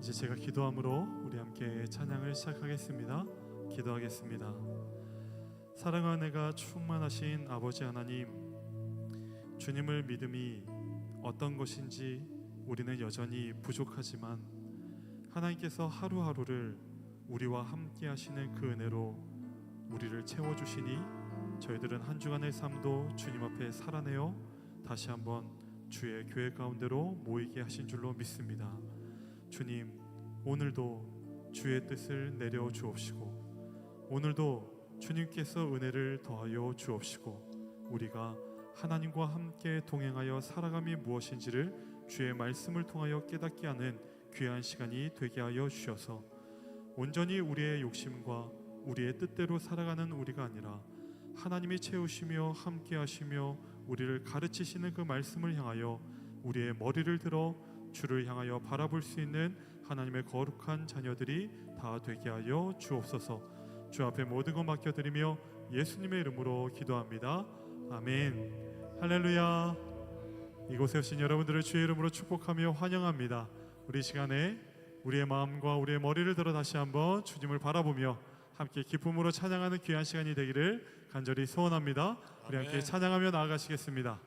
이제 제가 기도함으로 우리 함께 찬양을 시작하겠습니다. 기도하겠습니다. 사랑하는 애가 충만하신 아버지 하나님, 주님을 믿음이 어떤 것인지 우리는 여전히 부족하지만 하나님께서 하루하루를 우리와 함께 하시는 그 은혜로 우리를 채워주시니 저희들은 한 주간의 삶도 주님 앞에 살아내어 다시 한번 주의 교회 가운데로 모이게 하신 줄로 믿습니다. 주님, 오늘도 주의 뜻을 내려 주옵시고 오늘도 주님께서 은혜를 더하여 주옵시고 우리가 하나님과 함께 동행하여 살아감이 무엇인지를 주의 말씀을 통하여 깨닫게 하는 귀한 시간이 되게 하여 주셔서 온전히 우리의 욕심과 우리의 뜻대로 살아가는 우리가 아니라 하나님이 채우시며 함께 하시며 우리를 가르치시는 그 말씀을 향하여 우리의 머리를 들어 주를 향하여 바라볼 수 있는 하나님의 거룩한 자녀들이 다 되게 하여 주옵소서. 주 앞에 모든 것 맡겨드리며 예수님의 이름으로 기도합니다. 아멘. 할렐루야. 이곳에 오신 여러분들을 주의 이름으로 축복하며 환영합니다. 우리 시간에 우리의 마음과 우리의 머리를 들어 다시 한번 주님을 바라보며 함께 기쁨으로 찬양하는 귀한 시간이 되기를 간절히 소원합니다. 우리 함께 찬양하며 나아가시겠습니다.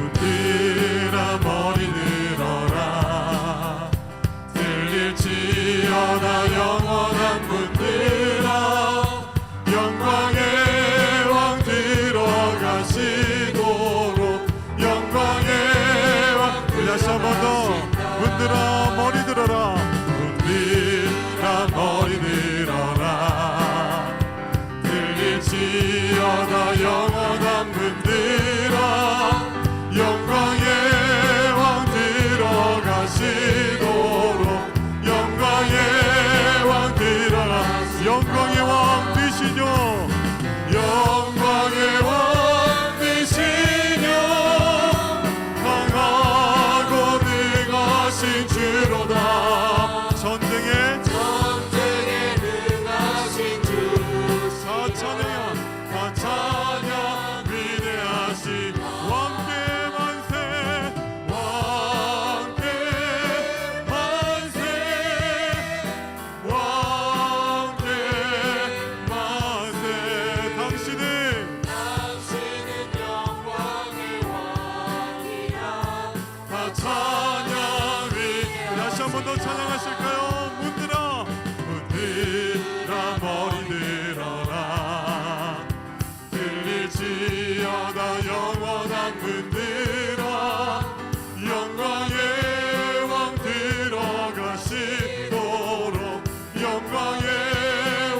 문들아 머리 들어라, 들릴지어다 영원한 문들아, 영광의 왕 들어가시도록 영광의 왕. 다시 한 번 더. 문들아 머리 들어라, 문들아 머리 들어라, 들릴지어다 영원한 문들아, 영광의 왕 들어가시도록 영광의 왕 들어가시도록. 영광의 왕 되시죠. 영광의 왕 되시뇨. 강하고 능하신 주로다. 전쟁에 능하신 주. 사찬양 위대하신 왕께 만세, 왕께 만세, 왕께 만세. 당신은 영광의 왕이라. 다 찬양 위. 다시 한 번 더 찬양하실까요? 문들아 문들아 머리 들어라, 들릴지어다 영원한 문들아, 영광의 왕 들어가시도록 영광의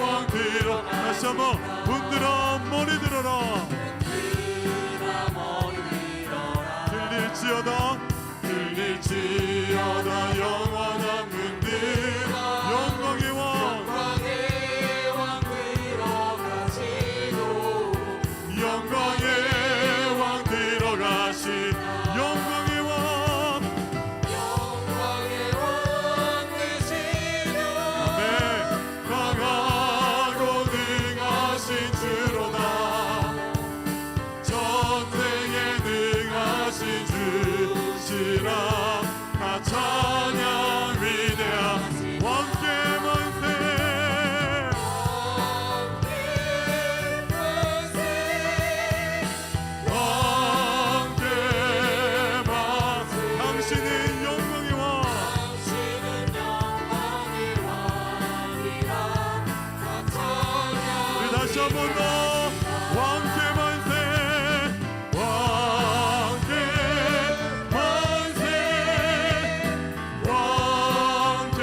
왕 들어. 다시 한번 문들아 머리 들어라, 들릴지어다 들릴지어다 영원한 문들아, 영광의 왕 영광의 왕 들어가신 영광의 왕 되시며. 아멘. 강하고 능하신 주로다. 전쟁에 능하신 주시라. 다 찬양 위대하신 왕께 만세, 왕께 만세. 당신은 영광의 왕. 우리 다시 한 번 더. 왕께 만세, 왕께 만세, 왕께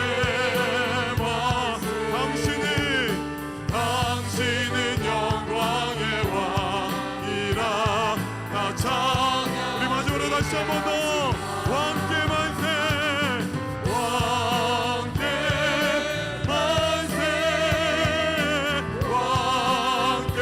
만세. 당신은 영광의 왕이라. 다 찬양. 우리 마지막으로 다시 한 번 더. 왕께 만세, 왕께 만세, 왕께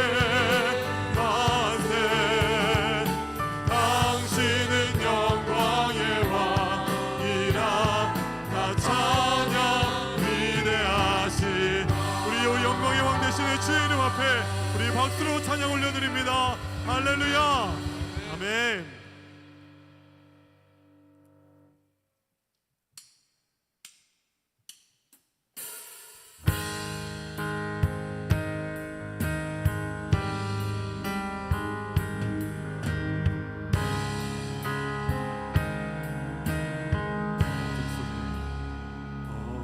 주의 이름 앞에 우리 박수로 찬양 올려드립니다. 할렐루야. 아멘.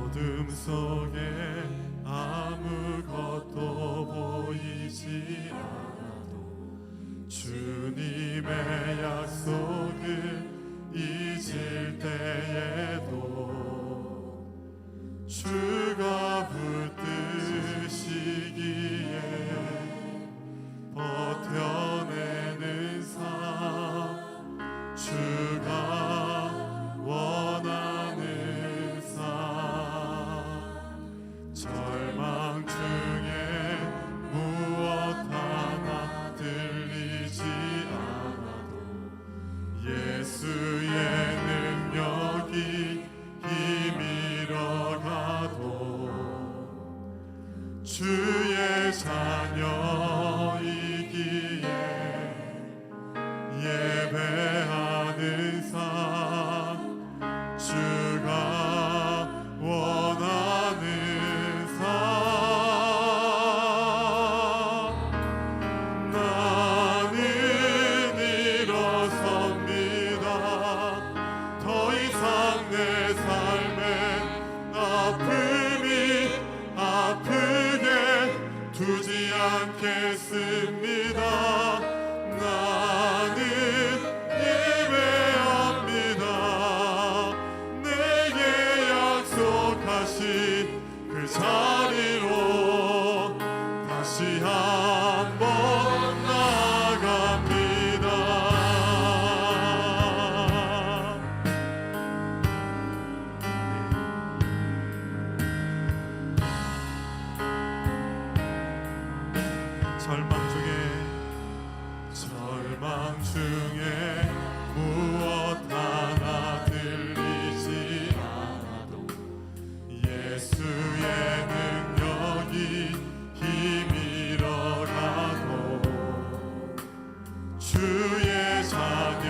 어둠 속에 아무것도 보이지 않아도 주님의 약속을 잊을 때에도 주가 붙드시기에 버텨내는 삶, 주가 원하는 삶, 절망 중에 무엇 하나 들리지 않아도 예수의 능력이 힘이러 가도 주의 자녀이기에 예배하는 삶, 주가 원하는 삶, 나는 일어섭니다. 더 이상 내 삶에 아픔이 아프게 두지 않겠습니다. 나는 예배합니다. 내게 약속하신 그 자리로 다시 한번 나아갑니다. 절망 중에 무엇 하나 들리지 않아도 예수의 능력이 힘이러 가도 주의 자녀이기에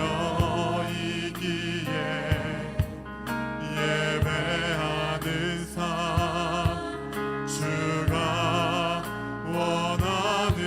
예배하는 삶, 주가 원하는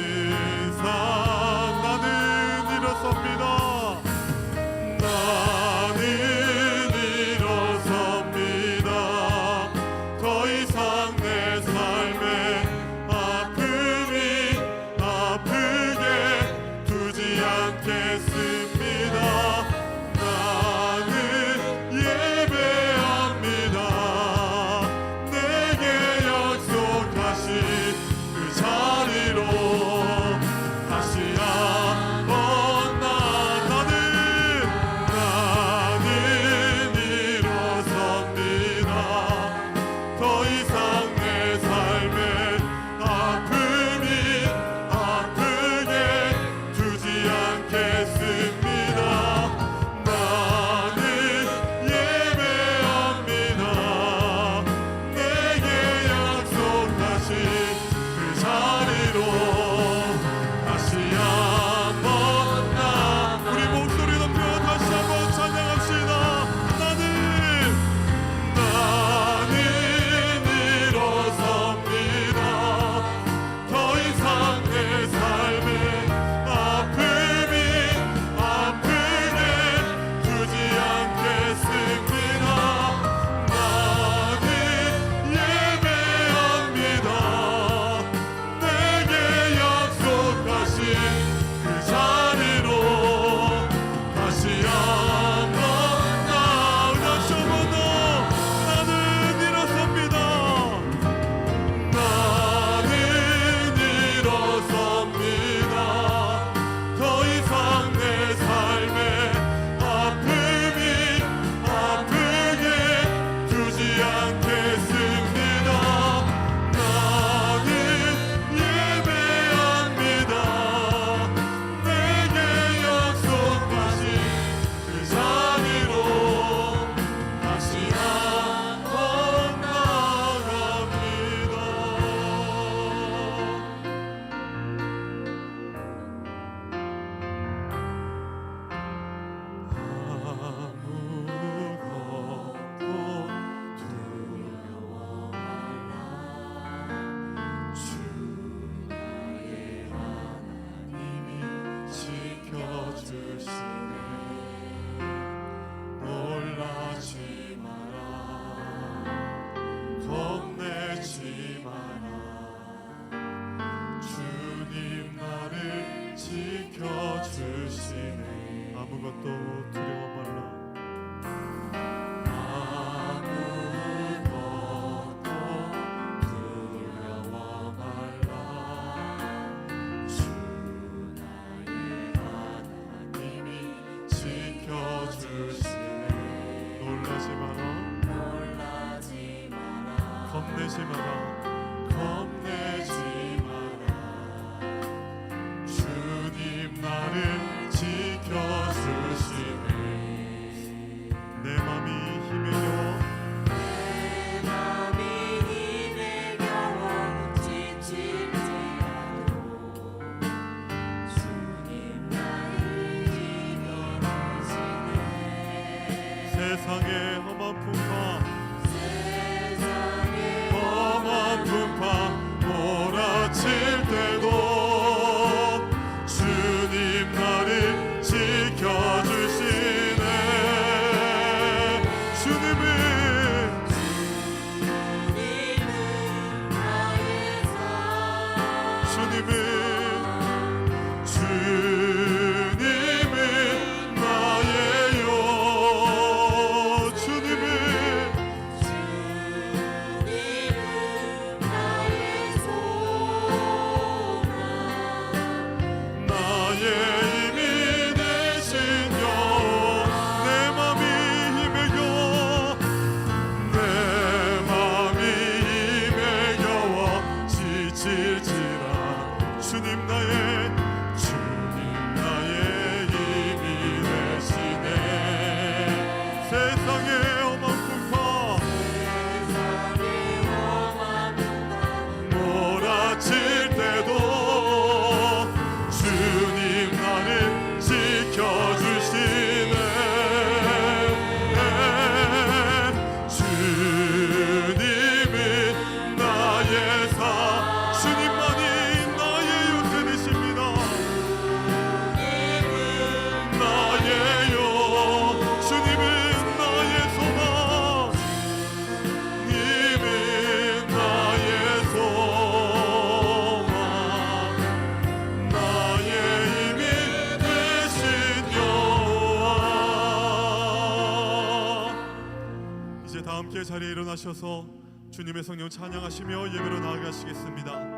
자리에 일어나셔서 주님의 성령 찬양하시며 예배로 나아가시겠습니다.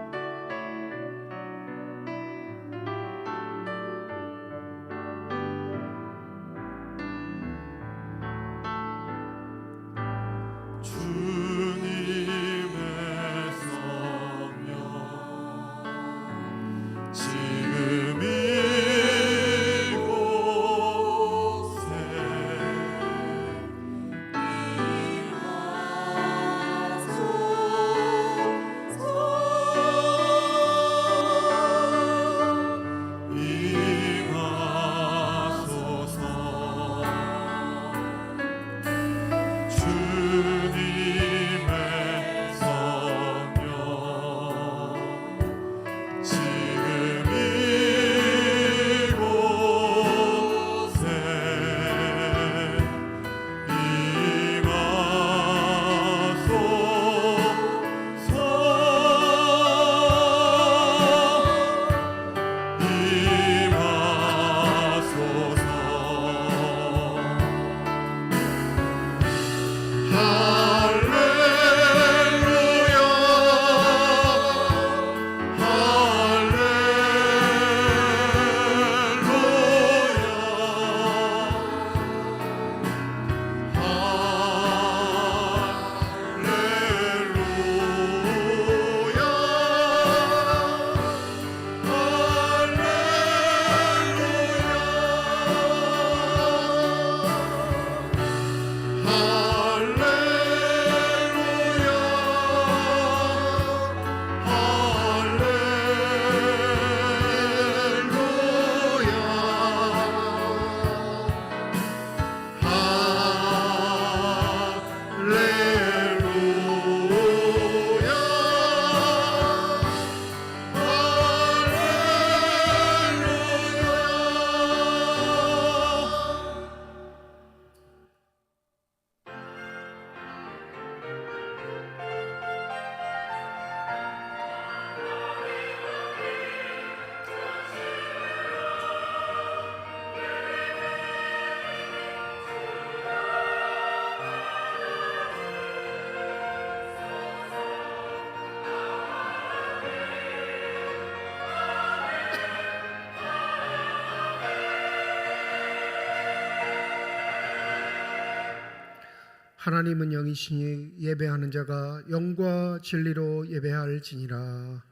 하나님은 영이시니 예배하는 자가 영과 진리로 예배할지니라.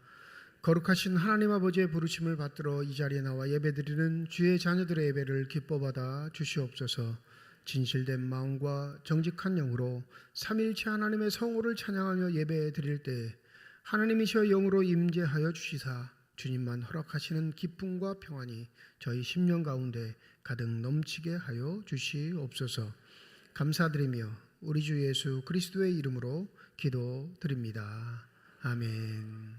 거룩하신 하나님 아버지의 부르심을 받들어 이 자리에 나와 예배드리는 주의 자녀들의 예배를 기뻐받아 주시옵소서. 진실된 마음과 정직한 영으로 삼위일체 하나님의 성호를 찬양하며 예배드릴 때 하나님이시여 영으로 임재하여 주시사 주님만 허락하시는 기쁨과 평안이 저희 심령 가운데 가득 넘치게 하여 주시옵소서. 감사드리며 우리 주 예수 그리스도의 이름으로 기도드립니다. 아멘.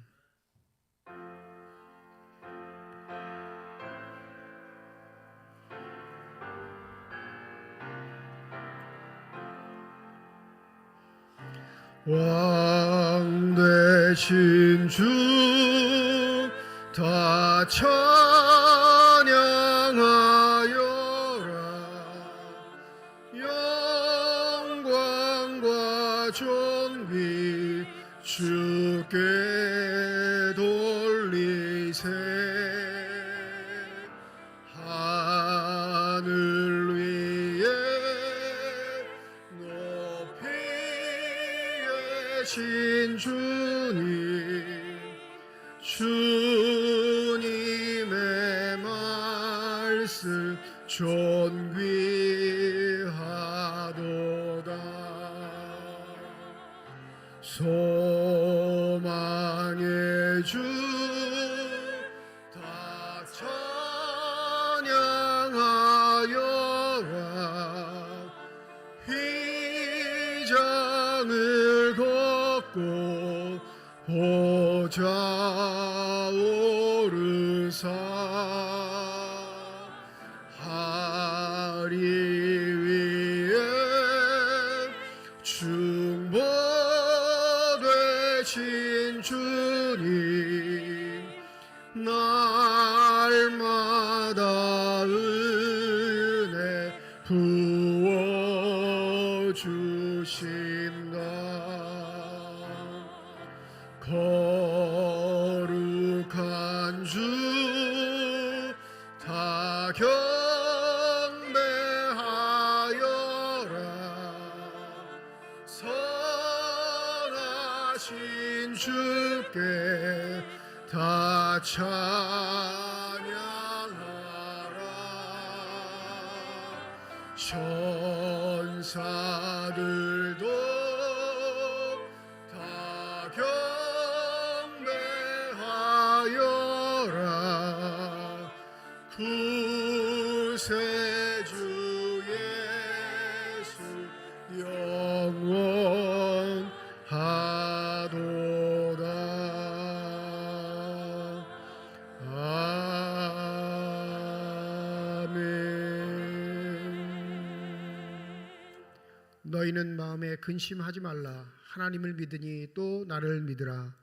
왕 되신 주 다 찬양하여라. 영광과 존귀 주께 돌리세. 하늘 위에 높이 계신 주님의 말씀 존귀하도다. 소망의 주 다 찬양하여라. 휘장을 걷고 보좌 오르사. 하리 위에 중보되신 주님 날마다 은혜 부어주신다. 거룩한 주 다 경배하여라. 선하신 주께 다 찬양하라. 천사들도 다 경배하여라. 구세주 예수 영원하도다. 아멘. 너희는 마음에 근심하지 말라. 하나님을 믿으니 또 나를 믿으라.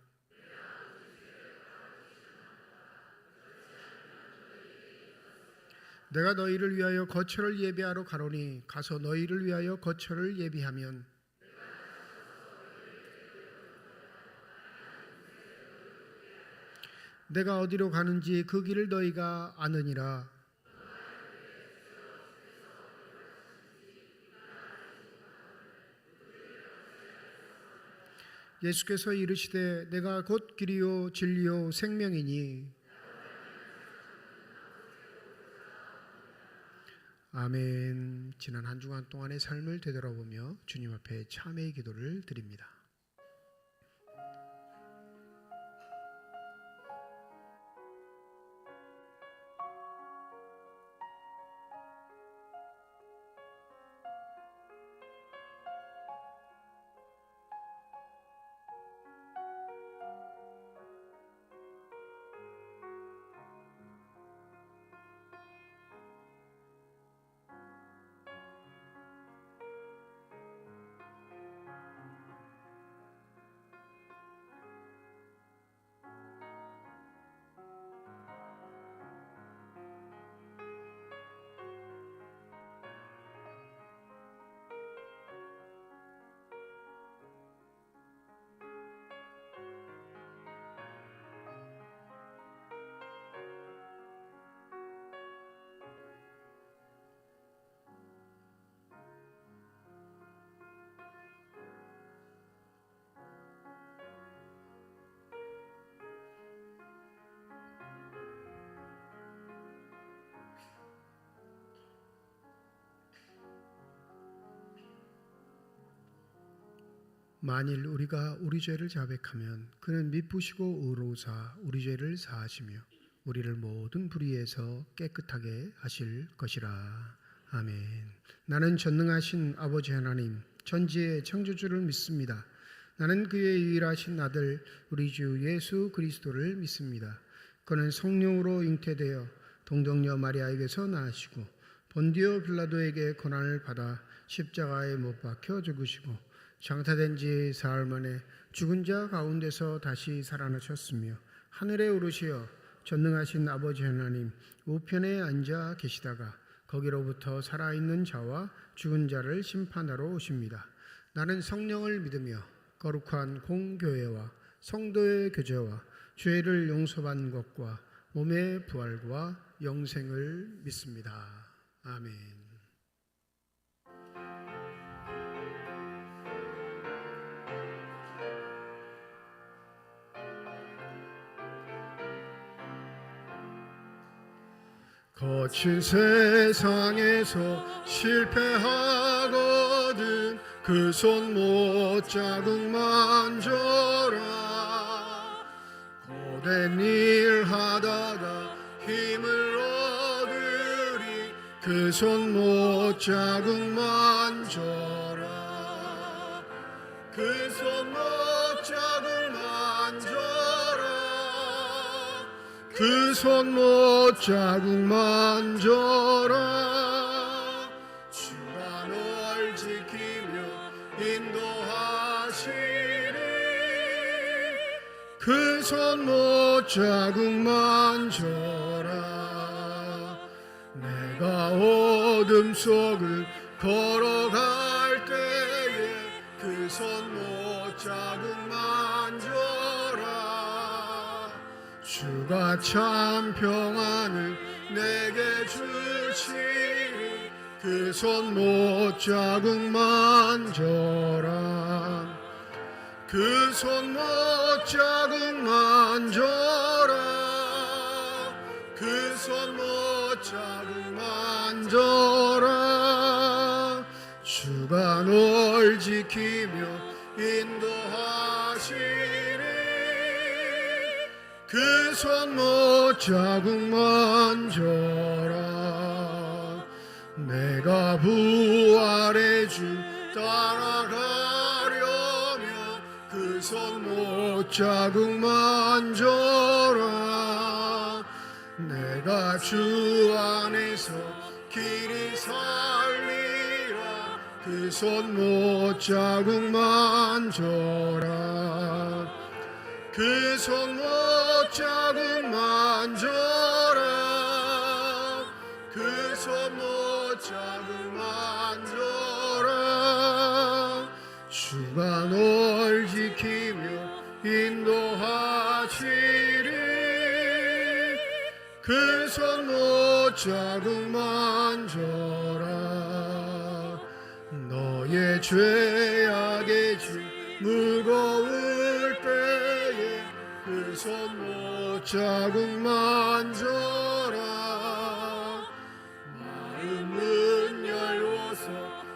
내가 너희를 위하여 거처를 예비하러 가노니 가서 너희를 위하여 거처를 예비하면 내가 어디로 가는지 그 길을 너희가 아느니라. 예수께서 이르시되 내가 곧 길이요 진리요 생명이니. 아멘. 지난 한 주간 동안의 삶을 되돌아보며 주님 앞에 참회의 기도를 드립니다. 만일 우리가 우리 죄를 자백하면 그는 미쁘시고 의로우사 우리 죄를 사하시며 우리를 모든 불의에서 깨끗하게 하실 것이라. 아멘. 나는 전능하신 아버지 하나님 전지의 창조주를 믿습니다. 나는 그의 유일하신 아들 우리 주 예수 그리스도를 믿습니다. 그는 성령으로 잉태되어 동정녀 마리아에게서 나시고 본디오 빌라도에게 고난을 받아 십자가에 못 박혀 죽으시고 장사된 지 사흘 만에 죽은 자 가운데서 다시 살아나셨으며 하늘에 오르시어 전능하신 아버지 하나님 우편에 앉아 계시다가 거기로부터 살아있는 자와 죽은 자를 심판하러 오십니다. 나는 성령을 믿으며 거룩한 공교회와 성도의 교제와 죄를 용서받는 것과 몸의 부활과 영생을 믿습니다. 아멘. 거친 세상에서 실패하거든 그 손 못 자국 만져라. 고된 일 하다가 힘을 얻으리 그 손 못 자국 만져라. 그 손 못 자국 만져라. 그 손 못 자국 만져라. 주가 널 지키며 인도하시리. 그 손 못 자국 만져라. 내가 어둠 속을 걸어갈 때에 그 손 못 자국 만져라. 주가 참 평안을 내게 주시니 그 손 못 자국 만져라. 그 손 못 자국 만져라. 그 손 못 자국 만져라. 주가 널 지키며 인도하시니 그 손 못 자국 만져라. 내가 부활의 주 따라가려면 그 손 못 자국 만져라. 내가 주 안에서 길이 살리라. 그 손 못 자국 만져라. 그 손 못 자국 만져라. 그 손 못 자국 만져라. 주가 널 지키며 인도하시리. 그 손 못 자국 만져라. 너의 죄악의 짐 무거울 때에 그 손 못 자국 만져라. 마음은 열어서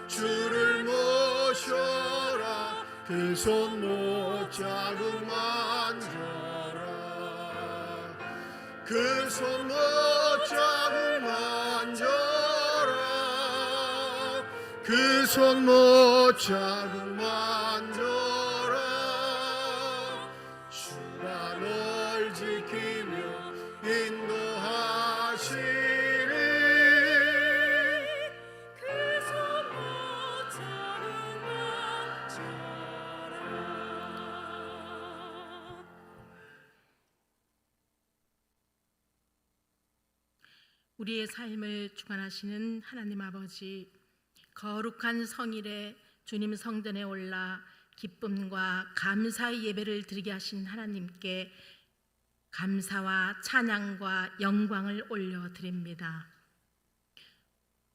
주를 모셔라. 그 손 못 자국 만져라. 그 손 못 자국 만져라. 그 손 못 자국 만져라. 주가 널 지키며 인도하시리. 그 손 못 자국 만져라. 우리의 삶을 주관하시는 하나님 아버지, 거룩한 성일에 주님 성전에 올라 기쁨과 감사의 예배를 드리게 하신 하나님께 감사와 찬양과 영광을 올려드립니다.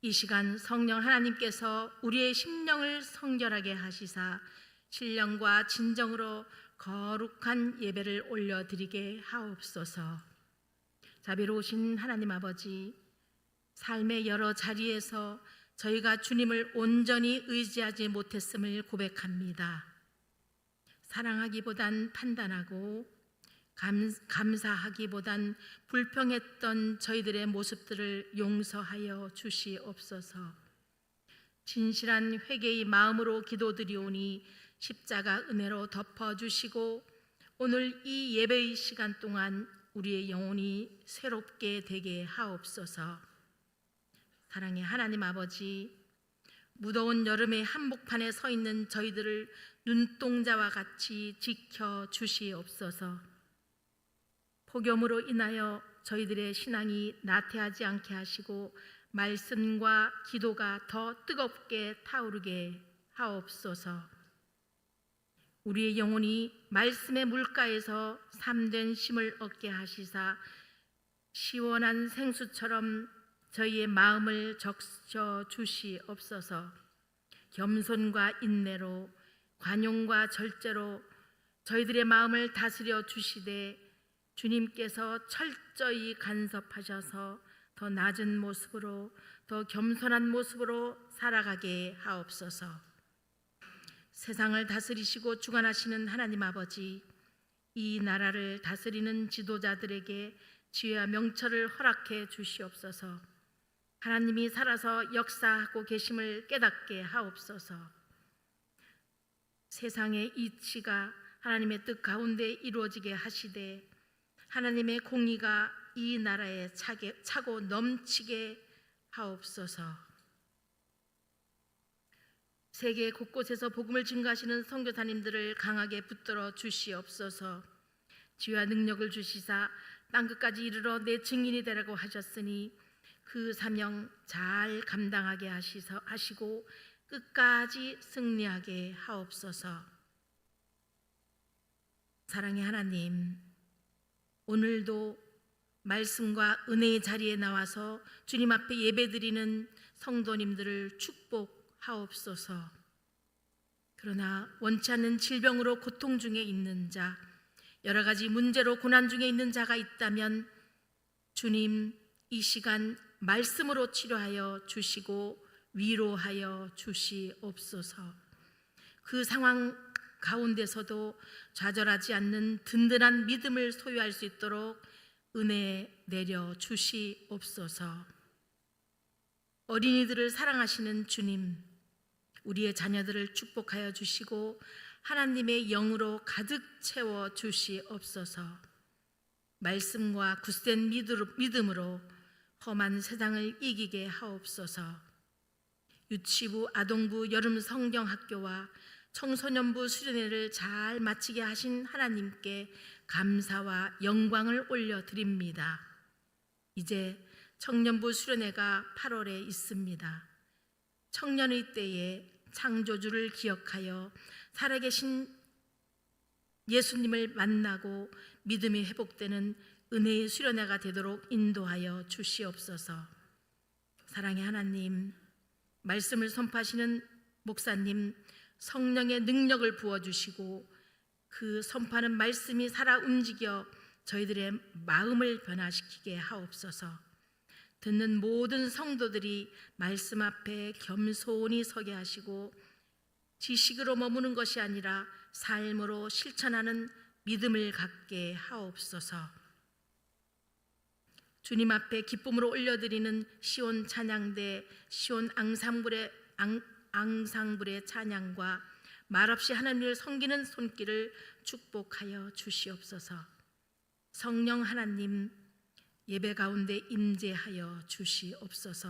이 시간 성령 하나님께서 우리의 심령을 성결하게 하시사 신령과 진정으로 거룩한 예배를 올려드리게 하옵소서. 자비로우신 하나님 아버지, 삶의 여러 자리에서 저희가 주님을 온전히 의지하지 못했음을 고백합니다. 사랑하기보단 판단하고 감사하기보단 불평했던 저희들의 모습들을 용서하여 주시옵소서. 진실한 회개의 마음으로 기도드리오니 십자가 은혜로 덮어주시고 오늘 이 예배의 시간 동안 우리의 영혼이 새롭게 되게 하옵소서. 사랑의 하나님 아버지, 무더운 여름의 한복판에 서 있는 저희들을 눈동자와 같이 지켜 주시옵소서. 폭염으로 인하여 저희들의 신앙이 나태하지 않게 하시고 말씀과 기도가 더 뜨겁게 타오르게 하옵소서. 우리의 영혼이 말씀의 물가에서 참된 쉼을 얻게 하시사 시원한 생수처럼 저희의 마음을 적셔 주시옵소서. 겸손과 인내로 관용과 절제로 저희들의 마음을 다스려 주시되 주님께서 철저히 간섭하셔서 더 낮은 모습으로 더 겸손한 모습으로 살아가게 하옵소서. 세상을 다스리시고 주관하시는 하나님 아버지, 이 나라를 다스리는 지도자들에게 지혜와 명철을 허락해 주시옵소서. 하나님이 살아서 역사하고 계심을 깨닫게 하옵소서. 세상의 이치가 하나님의 뜻 가운데 이루어지게 하시되 하나님의 공의가 이 나라에 차고 넘치게 하옵소서. 세계 곳곳에서 복음을 증거하시는 선교사님들을 강하게 붙들어 주시옵소서. 지혜와 능력을 주시사 땅끝까지 이르러 내 증인이 되라고 하셨으니 그 사명 잘 감당하게 하시고 끝까지 승리하게 하옵소서. 사랑의 하나님, 오늘도 말씀과 은혜의 자리에 나와서 주님 앞에 예배드리는 성도님들을 축복하옵소서. 그러나 원치 않는 질병으로 고통 중에 있는 자, 여러 가지 문제로 고난 중에 있는 자가 있다면 주님, 이 시간 말씀으로 치료하여 주시고 위로하여 주시옵소서. 그 상황 가운데서도 좌절하지 않는 든든한 믿음을 소유할 수 있도록 은혜 내려 주시옵소서. 어린이들을 사랑하시는 주님, 우리의 자녀들을 축복하여 주시고 하나님의 영으로 가득 채워 주시옵소서. 말씀과 굳센 믿음으로 험한 세상을 이기게 하옵소서. 유치부, 아동부, 여름 성경학교와 청소년부 수련회를 잘 마치게 하신 하나님께 감사와 영광을 올려드립니다. 이제 청년부 수련회가 8월에 있습니다. 청년의 때에 창조주를 기억하여 살아계신 예수님을 만나고 믿음이 회복되는 은혜의 수련회가 되도록 인도하여 주시옵소서. 사랑의 하나님, 말씀을 선포하시는 목사님, 성령의 능력을 부어주시고 그 선포하는 말씀이 살아 움직여 저희들의 마음을 변화시키게 하옵소서. 듣는 모든 성도들이 말씀 앞에 겸손히 서게 하시고 지식으로 머무는 것이 아니라 삶으로 실천하는 믿음을 갖게 하옵소서. 주님 앞에 기쁨으로 올려드리는 시온 찬양대, 시온 앙상블의 찬양과 말없이 하나님을 섬기는 손길을 축복하여 주시옵소서. 성령 하나님, 예배 가운데 임재하여 주시옵소서.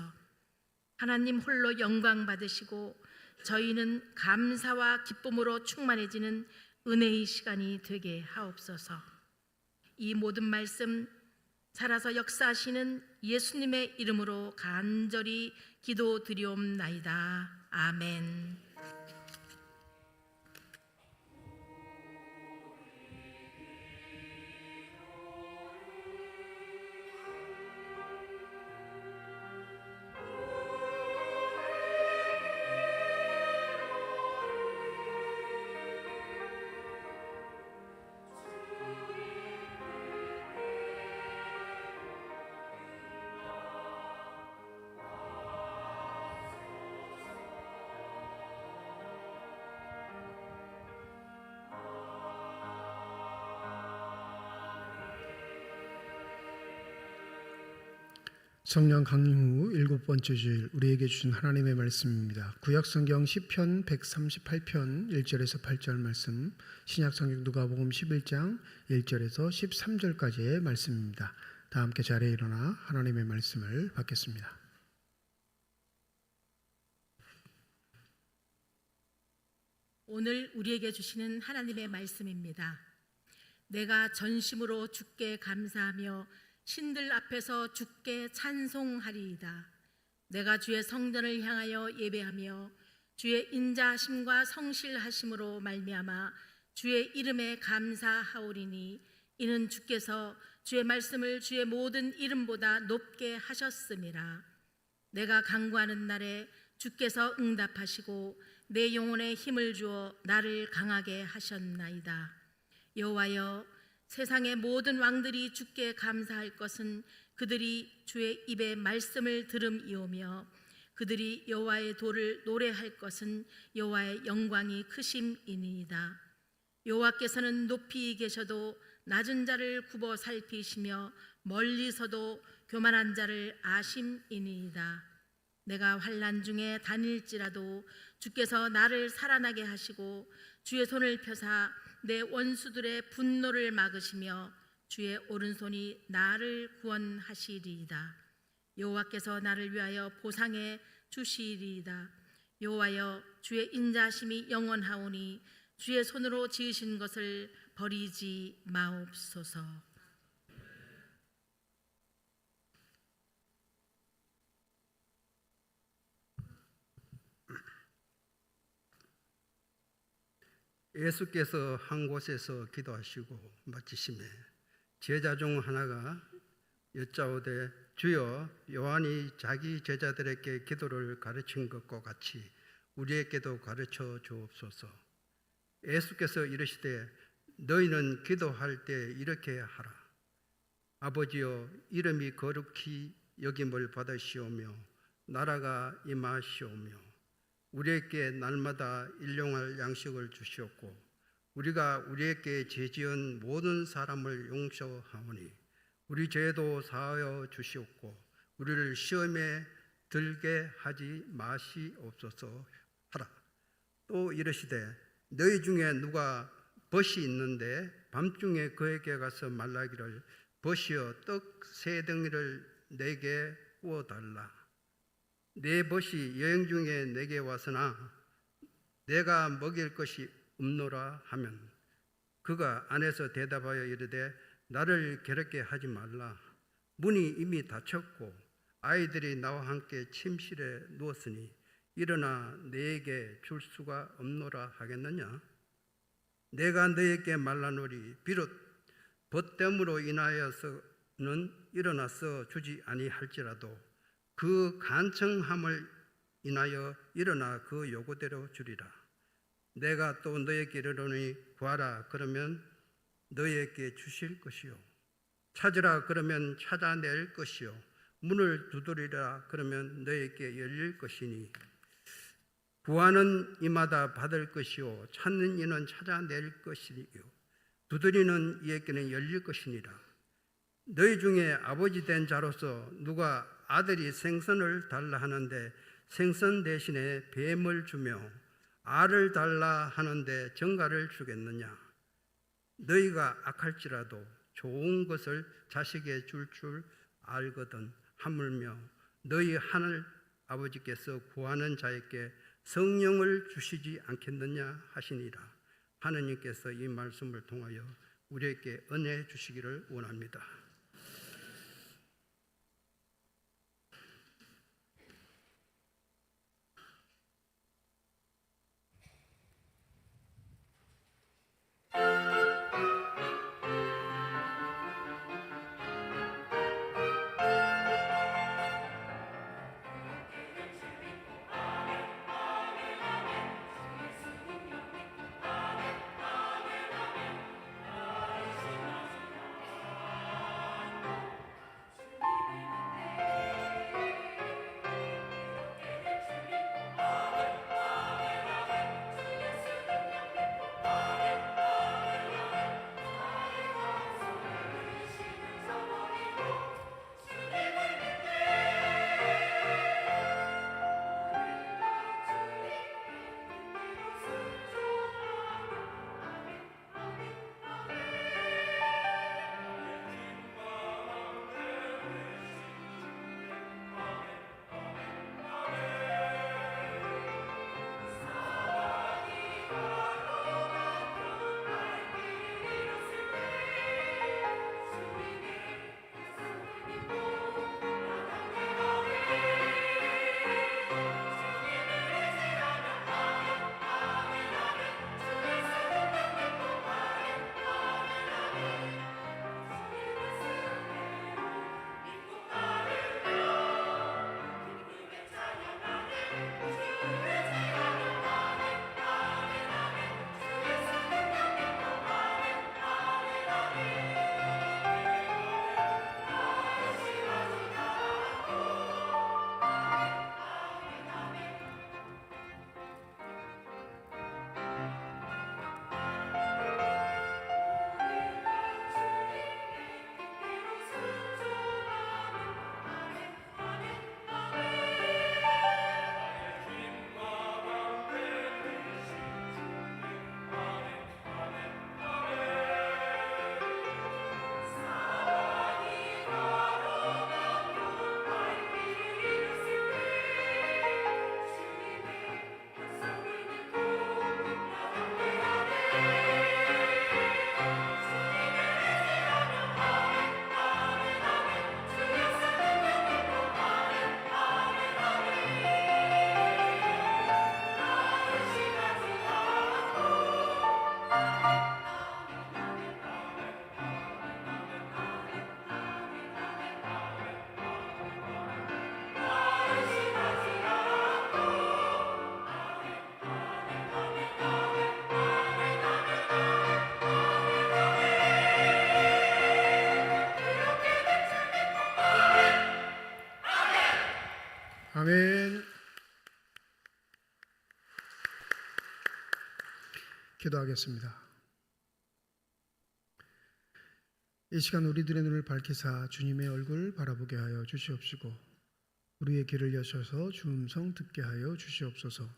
하나님 홀로 영광 받으시고 저희는 감사와 기쁨으로 충만해지는 은혜의 시간이 되게 하옵소서. 이 모든 말씀 살아서 역사하시는 예수님의 이름으로 간절히 기도드리옵나이다. 아멘. 성령 강림 후 7번째 주일, 우리에게 주신 하나님의 말씀입니다. 구약성경 시편 138편 1절에서 8절 말씀, 신약성경 누가복음 11장 1절에서 13절까지의 말씀입니다. 다 함께 자리에 일어나 하나님의 말씀을 받겠습니다. 오늘 우리에게 주시는 하나님의 말씀입니다. 내가 전심으로 주께 감사하며 신들 앞에서 주께 찬송하리이다. 내가 주의 성전을 향하여 예배하며 주의 인자하심과 성실하심으로 말미암아 주의 이름에 감사하오리니 이는 주께서 주의 말씀을 주의 모든 이름보다 높게 하셨음이라. 내가 간구하는 날에 주께서 응답하시고 내 영혼에 힘을 주어 나를 강하게 하셨나이다. 여호와여, 세상의 모든 왕들이 주께 감사할 것은 그들이 주의 입의 말씀을 들음이오며 그들이 여호와의 도를 노래할 것은 여호와의 영광이 크심이니이다. 여호와께서는 높이 계셔도 낮은 자를 굽어 살피시며 멀리서도 교만한 자를 아심이니이다. 내가 환난 중에 다닐지라도 주께서 나를 살아나게 하시고 주의 손을 펴사 내 원수들의 분노를 막으시며 주의 오른손이 나를 구원하시리이다. 여호와께서 나를 위하여 보상해 주시리이다. 여호와여, 주의 인자하심이 영원하오니 주의 손으로 지으신 것을 버리지 마옵소서. 예수께서 한 곳에서 기도하시고 마치심에 제자 중 하나가 여짜오되 주여, 요한이 자기 제자들에게 기도를 가르친 것과 같이 우리에게도 가르쳐 주옵소서. 예수께서 이르시되 너희는 기도할 때 이렇게 하라. 아버지여, 이름이 거룩히 여김을 받으시오며 나라가 임하시오며 우리에게 날마다 일용할 양식을 주시옵고 우리가 우리에게 죄지은 모든 사람을 용서하오니 우리 죄도 사하여 주시옵고 우리를 시험에 들게 하지 마시옵소서 하라. 또 이르시되 너희 중에 누가 벗이 있는데 밤중에 그에게 가서 말하기를 벗이여 떡 세 덩이를 내게 구워달라. 내 벗이 여행 중에 내게 와서나 내가 먹일 것이 없노라 하면 그가 안에서 대답하여 이르되 나를 괴롭게 하지 말라. 문이 이미 닫혔고 아이들이 나와 함께 침실에 누웠으니 일어나 너에게 줄 수가 없노라 하겠느냐. 내가 너에게 말하노니 비록 벗됨으로 인하여서는 일어나서 주지 아니할지라도 그 간청함을 인하여 일어나 그 요구대로 주리라. 내가 또 너에게 이르노니 구하라 그러면 너에게 주실 것이요 찾으라 그러면 찾아낼 것이요 문을 두드리라 그러면 너에게 열릴 것이니 구하는 이마다 받을 것이요 찾는 이는 찾아낼 것이요 두드리는 이에게는 열릴 것이니라. 너희 중에 아버지 된 자로서 누가 아들이 생선을 달라 하는데 생선 대신에 뱀을 주며 알을 달라 하는데 정갈을 주겠느냐. 너희가 악할지라도 좋은 것을 자식에게 줄 알거든 하물며 너희 하늘 아버지께서 구하는 자에게 성령을 주시지 않겠느냐 하시니라. 하느님께서 이 말씀을 통하여 우리에게 은혜 주시기를 원합니다. 기도하겠습니다. 이 시간 우리들의 눈을 밝히사 주님의 얼굴 바라보게 하여 주시옵시고 우리의 귀를 여셔서 주 음성 듣게 하여 주시옵소서.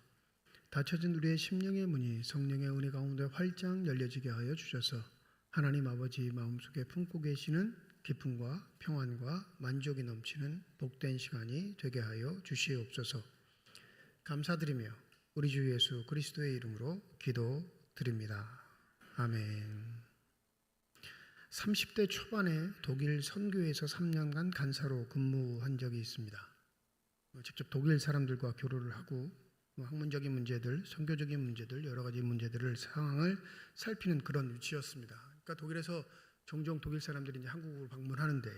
닫혀진 우리의 심령의 문이 성령의 은혜 가운데 활짝 열려지게 하여 주셔서 하나님 아버지 마음속에 품고 계시는 기쁨과 평안과 만족이 넘치는 복된 시간이 되게 하여 주시옵소서. 감사드리며 우리 주 예수 그리스도의 이름으로 기도드립니다. 아멘. 30대 초반에 독일 선교에서 3년간 간사로 근무한 적이 있습니다. 직접 독일 사람들과 교류를 하고 학문적인 문제들, 선교적인 문제들, 여러 가지 문제들을 상황을 살피는 그런 위치였습니다. 그러니까 독일에서 종종 독일 사람들이 이제 한국을 방문하는데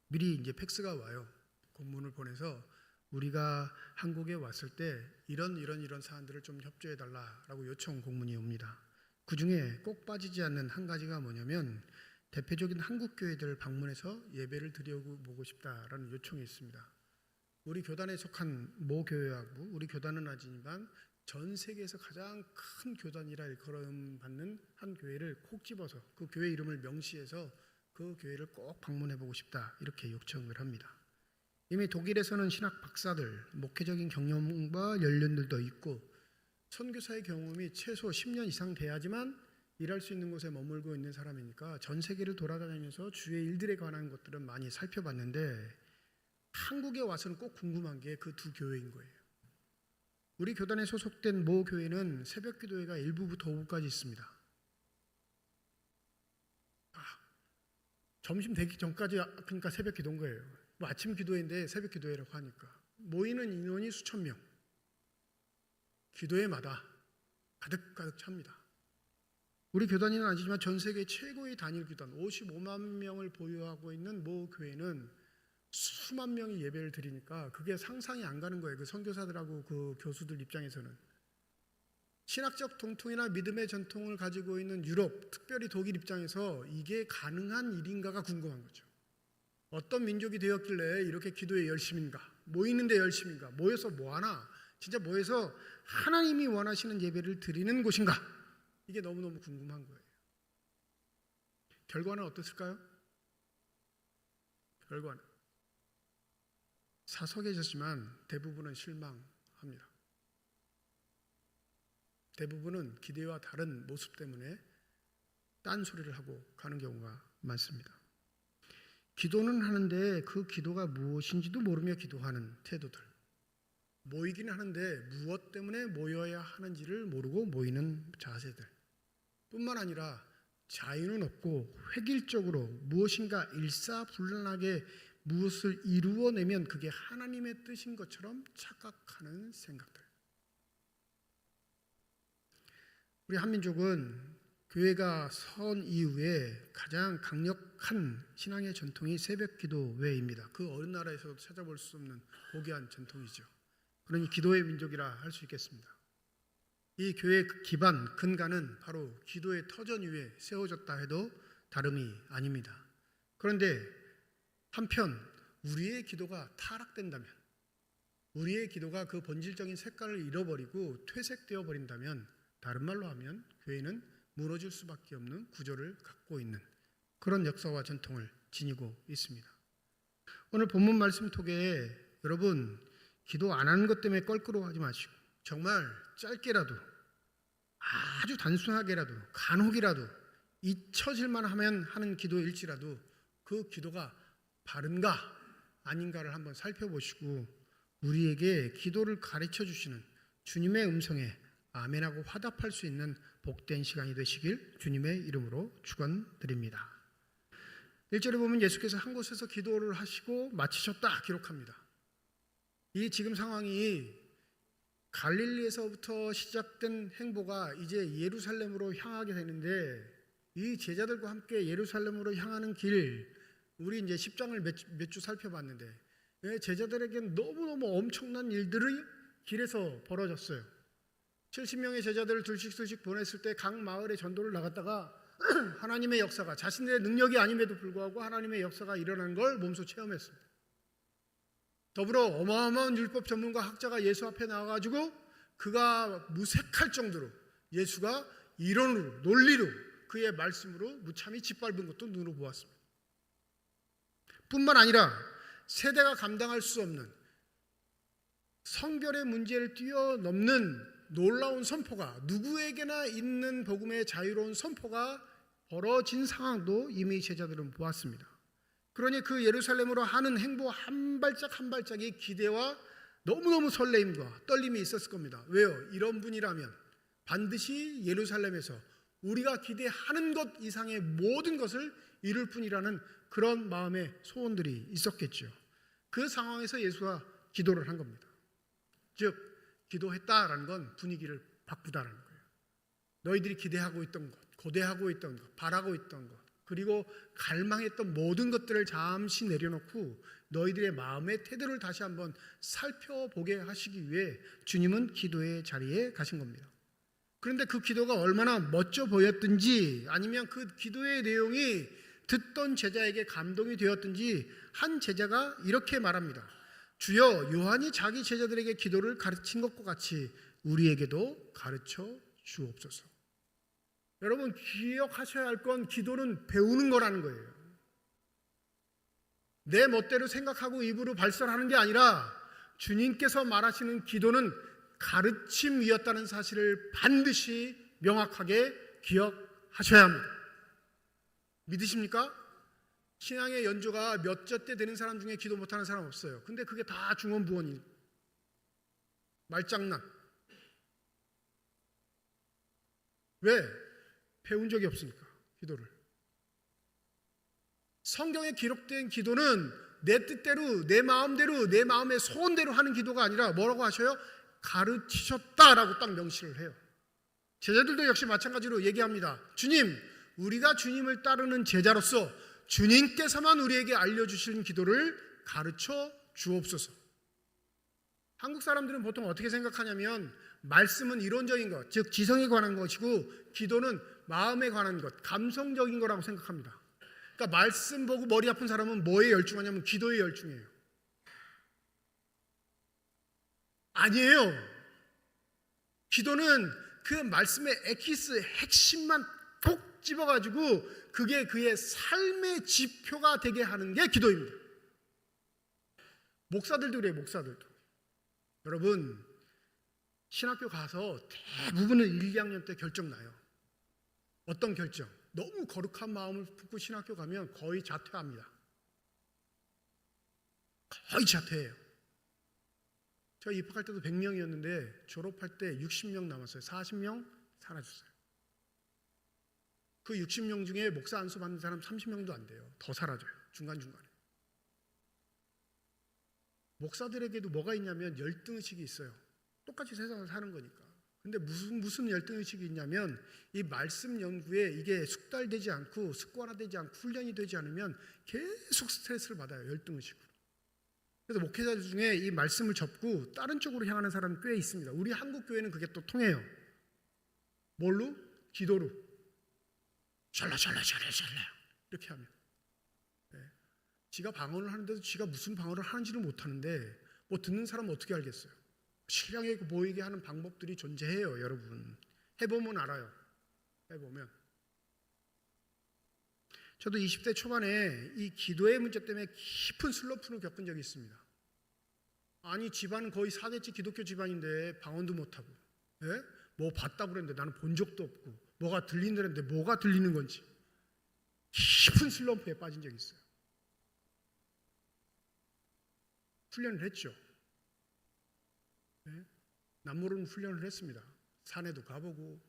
미리 이제 팩스가 와요. 공문을 보내서 우리가 한국에 왔을 때 이런 사안들을 좀 협조해 달라라고 요청 공문이 옵니다. 그 중에 꼭 빠지지 않는 한 가지가 뭐냐면 대표적인 한국 교회들을 방문해서 예배를 드려보고 싶다라는 요청이 있습니다. 우리 교단에 속한 모 교회하고 우리 교단은 아니지만 전 세계에서 가장 큰 교단이라 일컬음받는 한 교회를 콕 집어서 그 교회 이름을 명시해서 그 교회를 꼭 방문해보고 싶다 이렇게 요청을 합니다. 이미 독일에서는 신학 박사들, 목회적인 경험과 연륜들도 있고 선교사의 경험이 최소 10년 이상 돼야지만 일할 수 있는 곳에 머물고 있는 사람이니까 전 세계를 돌아다니면서 주의 일들에 관한 것들은 많이 살펴봤는데 한국에 와서는 꼭 궁금한 게 그 두 교회인 거예요. 우리 교단에 소속된 모 교회는 새벽 기도회가 1부부터 5부까지 있습니다. 점심 되기 전까지 그러니까 새벽 기도인 거예요. 뭐 아침 기도회인데 새벽 기도회라고 하니까 모이는 인원이 수천 명. 기도회마다 가득 찹니다. 우리 교단은 아니지만 전 세계 최고의 단일 교단 55만 명을 보유하고 있는 모 교회는 수만 명이 예배를 드리니까 그게 상상이 안 가는 거예요. 그 선교사들하고 그 교수들 입장에서는. 신학적 통통이나 믿음의 전통을 가지고 있는 유럽, 특별히 독일 입장에서 이게 가능한 일인가가 궁금한 거죠. 어떤 민족이 되었길래 이렇게 기도에 열심인가? 모이는데 열심인가? 모여서 뭐하나? 진짜 모여서 하나님이 원하시는 예배를 드리는 곳인가? 이게 너무너무 궁금한 거예요. 결과는 어땠을까요? 결과는 사석해졌지만 대부분은 실망합니다. 대부분은 기대와 다른 모습 때문에 딴소리를 하고 가는 경우가 많습니다. 기도는 하는데 그 기도가 무엇인지도 모르며 기도하는 태도들. 모이기는 하는데 무엇 때문에 모여야 하는지를 모르고 모이는 자세들. 뿐만 아니라 자유는 없고 획일적으로 무엇인가 일사불란하게 무엇을 이루어내면 그게 하나님의 뜻인 것처럼 착각하는 생각들. 우리 한민족은 교회가 선 이후에 가장 강력한 신앙의 전통이 새벽기도회입니다. 그 어느 나라에서도 찾아볼 수 없는 고귀한 전통이죠. 그러니 기도의 민족이라 할 수 있겠습니다. 이 교회의 기반, 근간은 바로 기도의 터전 위에 세워졌다 해도 다름이 아닙니다. 그런데 한편 우리의 기도가 타락된다면, 우리의 기도가 그 본질적인 색깔을 잃어버리고 퇴색되어 버린다면, 다른 말로 하면 교회는 무너질 수밖에 없는 구조를 갖고 있는 그런 역사와 전통을 지니고 있습니다. 오늘 본문 말씀 토대에 여러분 기도 안 하는 것 때문에 껄끄러워하지 마시고 정말 짧게라도 아주 단순하게라도 간혹이라도 잊혀질만 하면 하는 기도일지라도 그 기도가 바른가 아닌가를 한번 살펴보시고 우리에게 기도를 가르쳐 주시는 주님의 음성에 아멘하고 화답할 수 있는 복된 시간이 되시길 주님의 이름으로 축원드립니다. 1절에 보면 예수께서 한 곳에서 기도를 하시고 마치셨다 기록합니다. 이 지금 상황이 갈릴리에서부터 시작된 행보가 이제 예루살렘으로 향하게 되는데 이 제자들과 함께 예루살렘으로 향하는 길, 우리 이제 10장을 몇 주 살펴봤는데 제자들에겐 너무너무 엄청난 일들이 길에서 벌어졌어요. 70명의 제자들을 둘씩 보냈을 때 각 마을에 전도를 나갔다가 하나님의 역사가 자신들의 능력이 아님에도 불구하고 하나님의 역사가 일어난 걸 몸소 체험했습니다. 더불어 어마어마한 율법 전문가 학자가 예수 앞에 나와가지고 그가 무색할 정도로 예수가 이론으로, 논리로, 그의 말씀으로 무참히 짓밟은 것도 눈으로 보았습니다. 뿐만 아니라 세대가 감당할 수 없는 성별의 문제를 뛰어넘는 놀라운 선포가, 누구에게나 있는 복음의 자유로운 선포가 벌어진 상황도 이미 제자들은 보았습니다. 그러니 그 예루살렘으로 하는 행보 한 발짝 한 발짝이 기대와 너무너무 설레임과 떨림이 있었을 겁니다. 왜요? 이런 분이라면 반드시 예루살렘에서 우리가 기대하는 것 이상의 모든 것을 이룰 뿐이라는 그런 마음의 소원들이 있었겠죠. 그 상황에서 예수가 기도를 한 겁니다. 즉 기도했다라는 건 분위기를 바꾸다라는 거예요. 너희들이 기대하고 있던 것, 고대하고 있던 것, 바라고 있던 것, 그리고 갈망했던 모든 것들을 잠시 내려놓고 너희들의 마음의 태도를 다시 한번 살펴보게 하시기 위해 주님은 기도의 자리에 가신 겁니다. 그런데 그 기도가 얼마나 멋져 보였든지, 아니면 그 기도의 내용이 듣던 제자에게 감동이 되었든지, 한 제자가 이렇게 말합니다. 주여, 요한이 자기 제자들에게 기도를 가르친 것과 같이 우리에게도 가르쳐 주옵소서. 여러분, 기억하셔야 할 건 기도는 배우는 거라는 거예요. 내 멋대로 생각하고 입으로 발설하는 게 아니라 주님께서 말하시는 기도는 가르침이었다는 사실을 반드시 명확하게 기억하셔야 합니다. 믿으십니까? 신앙의 연조가 몇 절 때 되는 사람 중에 기도 못하는 사람 없어요. 근데 그게 다 중언부언이 말장난. 왜? 배운 적이 없으니까. 기도를. 성경에 기록된 기도는 내 뜻대로, 내 마음대로, 내 마음의 소원대로 하는 기도가 아니라 뭐라고 하셔요? 가르치셨다라고 딱 명시를 해요. 제자들도 역시 마찬가지로 얘기합니다. 주님, 우리가 주님을 따르는 제자로서 주님께서만 우리에게 알려주신 기도를 가르쳐 주옵소서. 한국 사람들은 보통 어떻게 생각하냐면 말씀은 이론적인 것, 즉 지성에 관한 것이고 기도는 마음에 관한 것, 감성적인 거라고 생각합니다. 그러니까 말씀 보고 머리 아픈 사람은 뭐에 열중하냐면 기도에 열중해요. 아니에요. 기도는 그 말씀의 에키스, 핵심만 톡 집어가지고 그게 그의 삶의 지표가 되게 하는 게 기도입니다. 목사들도 그래요. 목사들도. 여러분, 신학교 가서 대부분은 1, 2학년 때 결정 나요. 어떤 결정? 너무 거룩한 마음을 품고 신학교 가면 거의 자퇴합니다. 거의 자퇴해요. 제가 입학할 때도 100명이었는데 졸업할 때 60명 남았어요. 40명 사라졌어요. 그 60명 중에 목사 안수 받는 사람 30명도 안 돼요. 더 사라져요. 중간중간에. 목사들에게도 뭐가 있냐면 열등의식이 있어요. 똑같이 세상을 사는 거니까. 근데 무슨 열등의식이 있냐면 이 말씀 연구에 이게 숙달되지 않고 습관화되지 않고 훈련이 되지 않으면 계속 스트레스를 받아요. 열등의식으로. 그래서 목회자들 중에 이 말씀을 접고 다른 쪽으로 향하는 사람이 꽤 있습니다. 우리 한국 교회는 그게 또 통해요. 뭘로? 기도로. 샬라 이렇게 하면. 네. 지가 방언을 하는데도 지가 무슨 방언을 하는지를 못하는데 뭐 듣는 사람은 어떻게 알겠어요? 신령해 보이게 하는 방법들이 존재해요. 여러분 해보면 알아요. 해보면. 저도 20대 초반에 이 기도의 문제 때문에 깊은 슬럼프를 겪은 적이 있습니다. 아니 집안은 거의 4대째 기독교 집안인데 방언도 못하고, 예? 뭐 봤다고 그랬는데 나는 본 적도 없고, 뭐가 들린다는데 뭐가 들리는 건지 깊은 슬럼프에 빠진 적이 있어요. 훈련을 했죠. 네? 남모르는 훈련을 했습니다. 산에도 가보고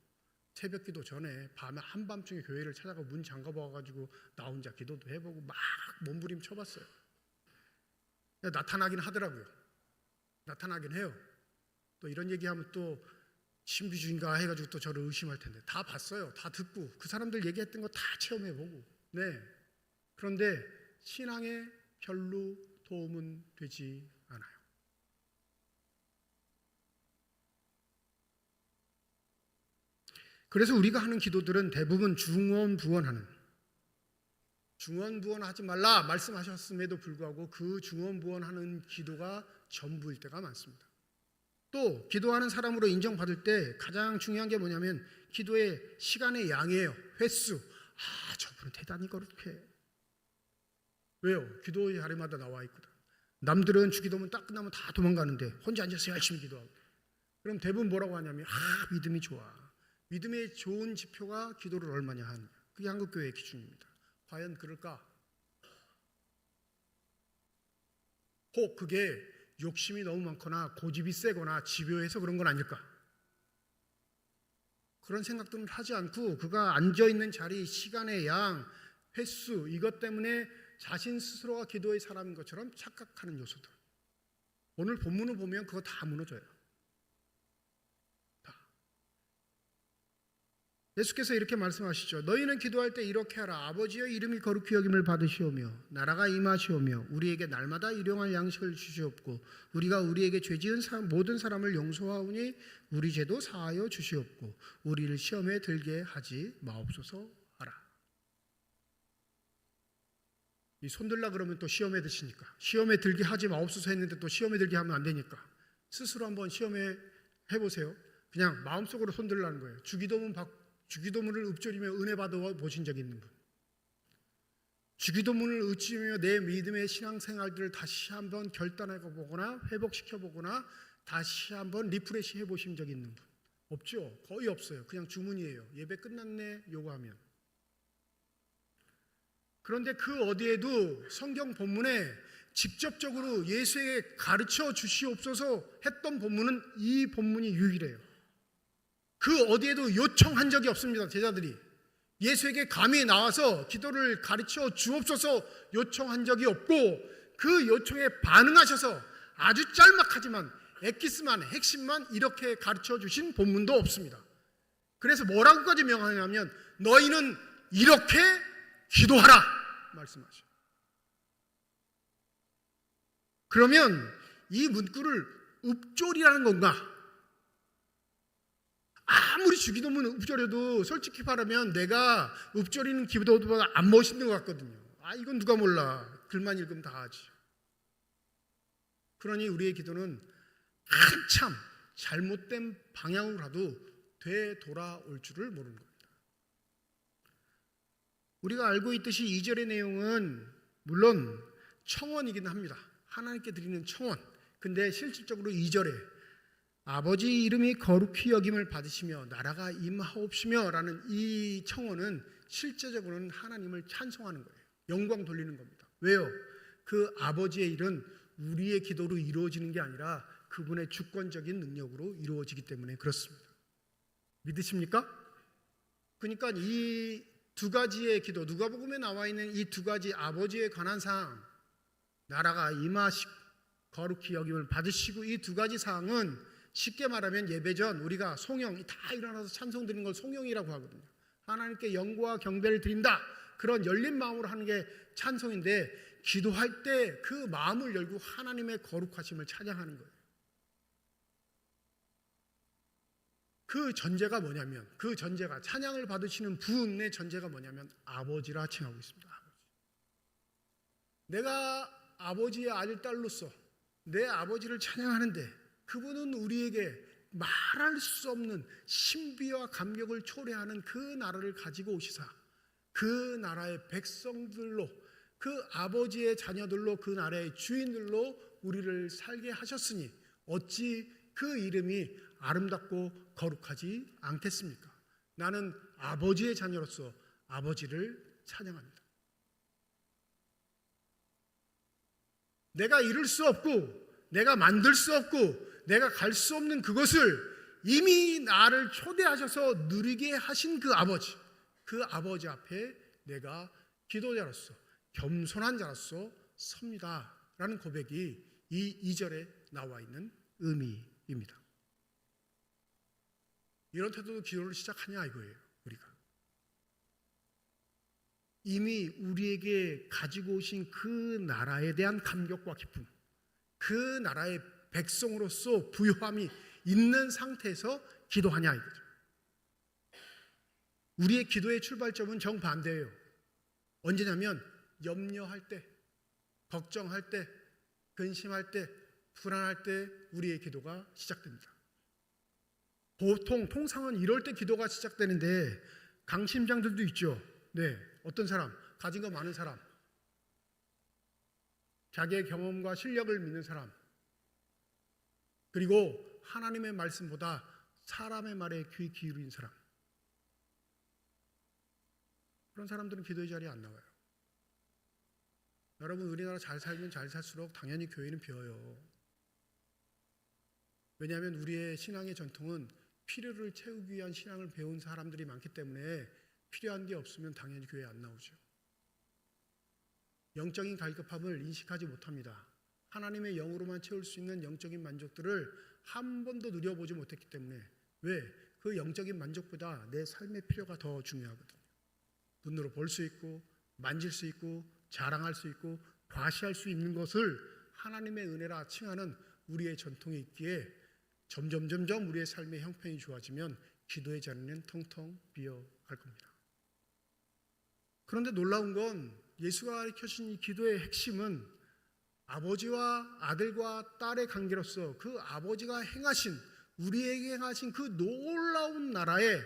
새벽기도 전에 밤에 한밤중에 교회를 찾아가 문 잠가봐가지고 나 혼자 기도도 해보고 막 몸부림 쳐봤어요. 나타나긴 하더라고요. 나타나긴 해요. 또 이런 얘기하면 또 신비주의인가 해가지고 또 저를 의심할 텐데 다 봤어요. 다 듣고 그 사람들 얘기했던 거 다 체험해보고. 네. 그런데 신앙에 별로 도움은 되지 않아요. 그래서 우리가 하는 기도들은 대부분 중언부언하는, 중언부언하지 말라 말씀하셨음에도 불구하고 그 중언부언하는 기도가 전부일 때가 많습니다. 또 기도하는 사람으로 인정받을 때 가장 중요한 게 뭐냐면 기도의 시간의 양이에요. 횟수. 저분은 대단히 거룩해. 왜요? 기도의 자리마다 나와 있거든. 남들은 주기도문 딱 끝나면 다 도망가는데 혼자 앉아서 열심히 기도하고. 그럼 대부분 뭐라고 하냐면 믿음이 좋아. 믿음의 좋은 지표가 기도를 얼마냐 하는 거야. 그게 한국교회의 기준입니다. 과연 그럴까? 혹 그게 욕심이 너무 많거나 고집이 세거나 집요해서 그런 건 아닐까? 그런 생각들은 하지 않고 그가 앉아있는 자리, 시간의 양, 횟수 이것 때문에 자신 스스로가 기도의 사람인 것처럼 착각하는 요소들. 오늘 본문을 보면 그거 다 무너져요. 다. 예수께서 이렇게 말씀하시죠. 너희는 기도할 때 이렇게 하라. 아버지의 이름이 거룩히 여김을 받으시오며 나라가 임하시오며 우리에게 날마다 일용할 양식을 주시옵고 우리가 우리에게 죄지은 모든 사람을 용서하오니 우리 죄도 사하여 주시옵고 우리를 시험에 들게 하지 마옵소서 하라. 이 손들라 그러면 또 시험에 드시니까 시험에 들게 하지 마옵소서 했는데 또 시험에 들게 하면 안 되니까 스스로 한번 시험에 해보세요. 그냥 마음속으로 손들라는 거예요. 주기도문을 읊조리며 은혜 받아 보신 적 있는 분, 주기도문을 읊조리며 내 믿음의 신앙생활들을 다시 한번 결단해 보거나 회복시켜 보거나 다시 한번 리프레시 해보신 적 있는 분 없죠? 거의 없어요. 그냥 주문이에요. 예배 끝났네 요구하면. 그런데 그 어디에도 성경 본문에 직접적으로 예수에게 가르쳐 주시옵소서 했던 본문은 이 본문이 유일해요. 그 어디에도 요청한 적이 없습니다. 제자들이 예수에게 감히 나와서 기도를 가르쳐 주옵소서 요청한 적이 없고 그 요청에 반응하셔서 아주 짤막하지만 엑기스만 핵심만 이렇게 가르쳐 주신 본문도 없습니다. 그래서 뭐라고까지 명하냐면 너희는 이렇게 기도하라 말씀하셔요. 그러면 이 문구를 읊조리라는 건가? 아무리 주기도문 읊조려도 솔직히 말하면 내가 읊조리는 기도보다 안 멋있는 것 같거든요. 이건 누가 몰라. 글만 읽으면 다 하지. 그러니 우리의 기도는 한참 잘못된 방향으로 가도 되돌아올 줄을 모르는 겁니다. 우리가 알고 있듯이 2절의 내용은 물론 청원이긴 합니다. 하나님께 드리는 청원. 근데 실질적으로 2절에 아버지 이름이 거룩히 여김을 받으시며 나라가 임하옵시며 라는 이 청원은 실제적으로는 하나님을 찬송하는 거예요. 영광 돌리는 겁니다. 왜요? 그 아버지의 일은 우리의 기도로 이루어지는 게 아니라 그분의 주권적인 능력으로 이루어지기 때문에 그렇습니다. 믿으십니까? 그러니까 이 두 가지의 기도, 누가복음에 나와 있는 이 두 가지 아버지에 관한 사항, 나라가 임하시고 거룩히 여김을 받으시고 이 두 가지 사항은 쉽게 말하면 예배 전 우리가 송영 다 일어나서 찬송 드리는 걸 송영이라고 하거든요. 하나님께 영광과 경배를 드린다. 그런 열린 마음으로 하는 게 찬송인데 기도할 때 그 마음을 열고 하나님의 거룩하심을 찬양하는 거예요. 그 전제가 뭐냐면 그 전제가 찬양을 받으시는 분의 전제가 뭐냐면 아버지라 칭하고 있습니다. 내가 아버지의 아들 딸로서 내 아버지를 찬양하는데 그분은 우리에게 말할 수 없는 신비와 감격을 초래하는 그 나라를 가지고 오시사 그 나라의 백성들로 그 아버지의 자녀들로 그 나라의 주인들로 우리를 살게 하셨으니 어찌 그 이름이 아름답고 거룩하지 않겠습니까? 나는 아버지의 자녀로서 아버지를 찬양합니다. 내가 이룰 수 없고 내가 만들 수 없고 내가 갈 수 없는 그것을 이미 나를 초대하셔서 누리게 하신 그 아버지 앞에 내가 기도자로서 겸손한 자로서 섭니다 라는 고백이 이 2절에 나와 있는 의미입니다. 이런 태도로 기도를 시작하냐 이거예요. 우리가 이미 우리에게 가지고 오신 그 나라에 대한 감격과 기쁨, 그 나라의 백성으로서 부요함이 있는 상태에서 기도하냐 이거죠. 우리의 기도의 출발점은 정반대예요. 언제냐면 염려할 때, 걱정할 때, 근심할 때, 불안할 때 우리의 기도가 시작됩니다. 통상은 이럴 때 기도가 시작되는데 강심장들도 있죠. 네, 어떤 사람, 가진 거 많은 사람, 자기의 경험과 실력을 믿는 사람, 그리고 하나님의 말씀보다 사람의 말에 귀 기울인 사람, 그런 사람들은 기도의 자리에 안 나와요. 여러분, 우리나라 잘 살면 잘 살수록 당연히 교회는 비어요. 왜냐하면 우리의 신앙의 전통은 필요를 채우기 위한 신앙을 배운 사람들이 많기 때문에 필요한 게 없으면 당연히 교회에 안 나오죠. 영적인 갈급함을 인식하지 못합니다. 하나님의 영으로만 채울 수 있는 영적인 만족들을 한 번도 누려보지 못했기 때문에. 왜? 그 영적인 만족보다 내 삶의 필요가 더 중요하거든요. 눈으로 볼 수 있고 만질 수 있고 자랑할 수 있고 과시할 수 있는 것을 하나님의 은혜라 칭하는 우리의 전통이 있기에 점점 우리의 삶의 형편이 좋아지면 기도의 자리는 텅텅 비어갈 겁니다. 그런데 놀라운 건 예수가 가르쳐주신 이 기도의 핵심은 아버지와 아들과 딸의 관계로서 그 아버지가 행하신, 우리에게 행하신 그 놀라운 나라에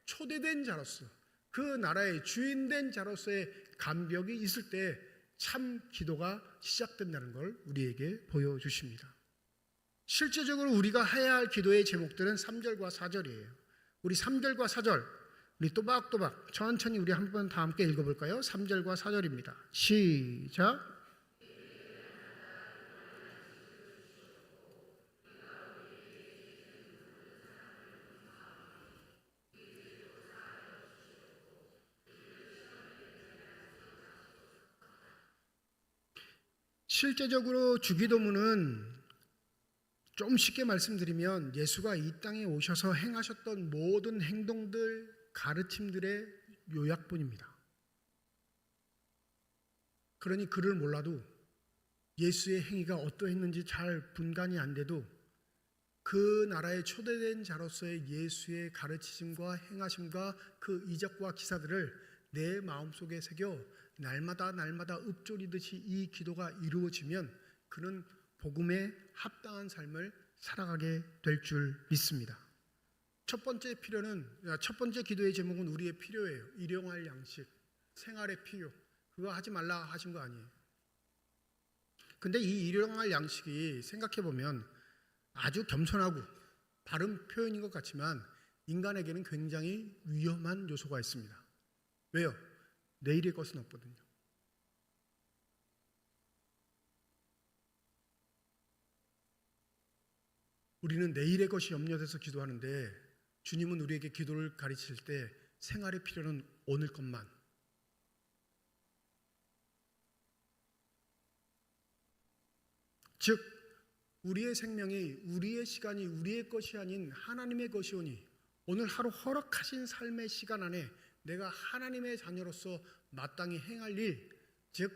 초대된 자로서, 그 나라의 주인된 자로서의 감격이 있을 때 참 기도가 시작된다는 걸 우리에게 보여주십니다. 실제적으로 우리가 해야 할 기도의 제목들은 3절과 4절이에요. 우리 3절과 4절, 우리 또박또박 천천히 우리 한 번 다 함께 읽어볼까요? 3절과 4절입니다. 시작. 실제적으로 주기도문은 좀 쉽게 말씀드리면 예수가 이 땅에 오셔서 행하셨던 모든 행동들, 가르침들의 요약본입니다. 그러니 그를 몰라도 예수의 행위가 어떠했는지 잘 분간이 안 돼도 그 나라에 초대된 자로서의 예수의 가르치심과 행하심과 그 이적과 기사들을 내 마음속에 새겨 날마다 읊조리듯이 이 기도가 이루어지면 그는 복음에 합당한 삶을 살아가게 될 줄 믿습니다. 첫 번째 기도의 제목은 우리의 필요예요. 일용할 양식, 생활의 필요. 그거 하지 말라 하신 거 아니에요. 근데 이 일용할 양식이 생각해보면 아주 겸손하고 바른 표현인 것 같지만 인간에게는 굉장히 위험한 요소가 있습니다. 왜요? 내일의 것은 없거든요. 우리는 내일의 것이 염려돼서 기도하는데 주님은 우리에게 기도를 가르칠 때 생활의 필요는 오늘 것만, 즉 우리의 생명이, 우리의 시간이 우리의 것이 아닌 하나님의 것이오니 오늘 하루 허락하신 삶의 시간 안에 내가 하나님의 자녀로서 마땅히 행할 일, 즉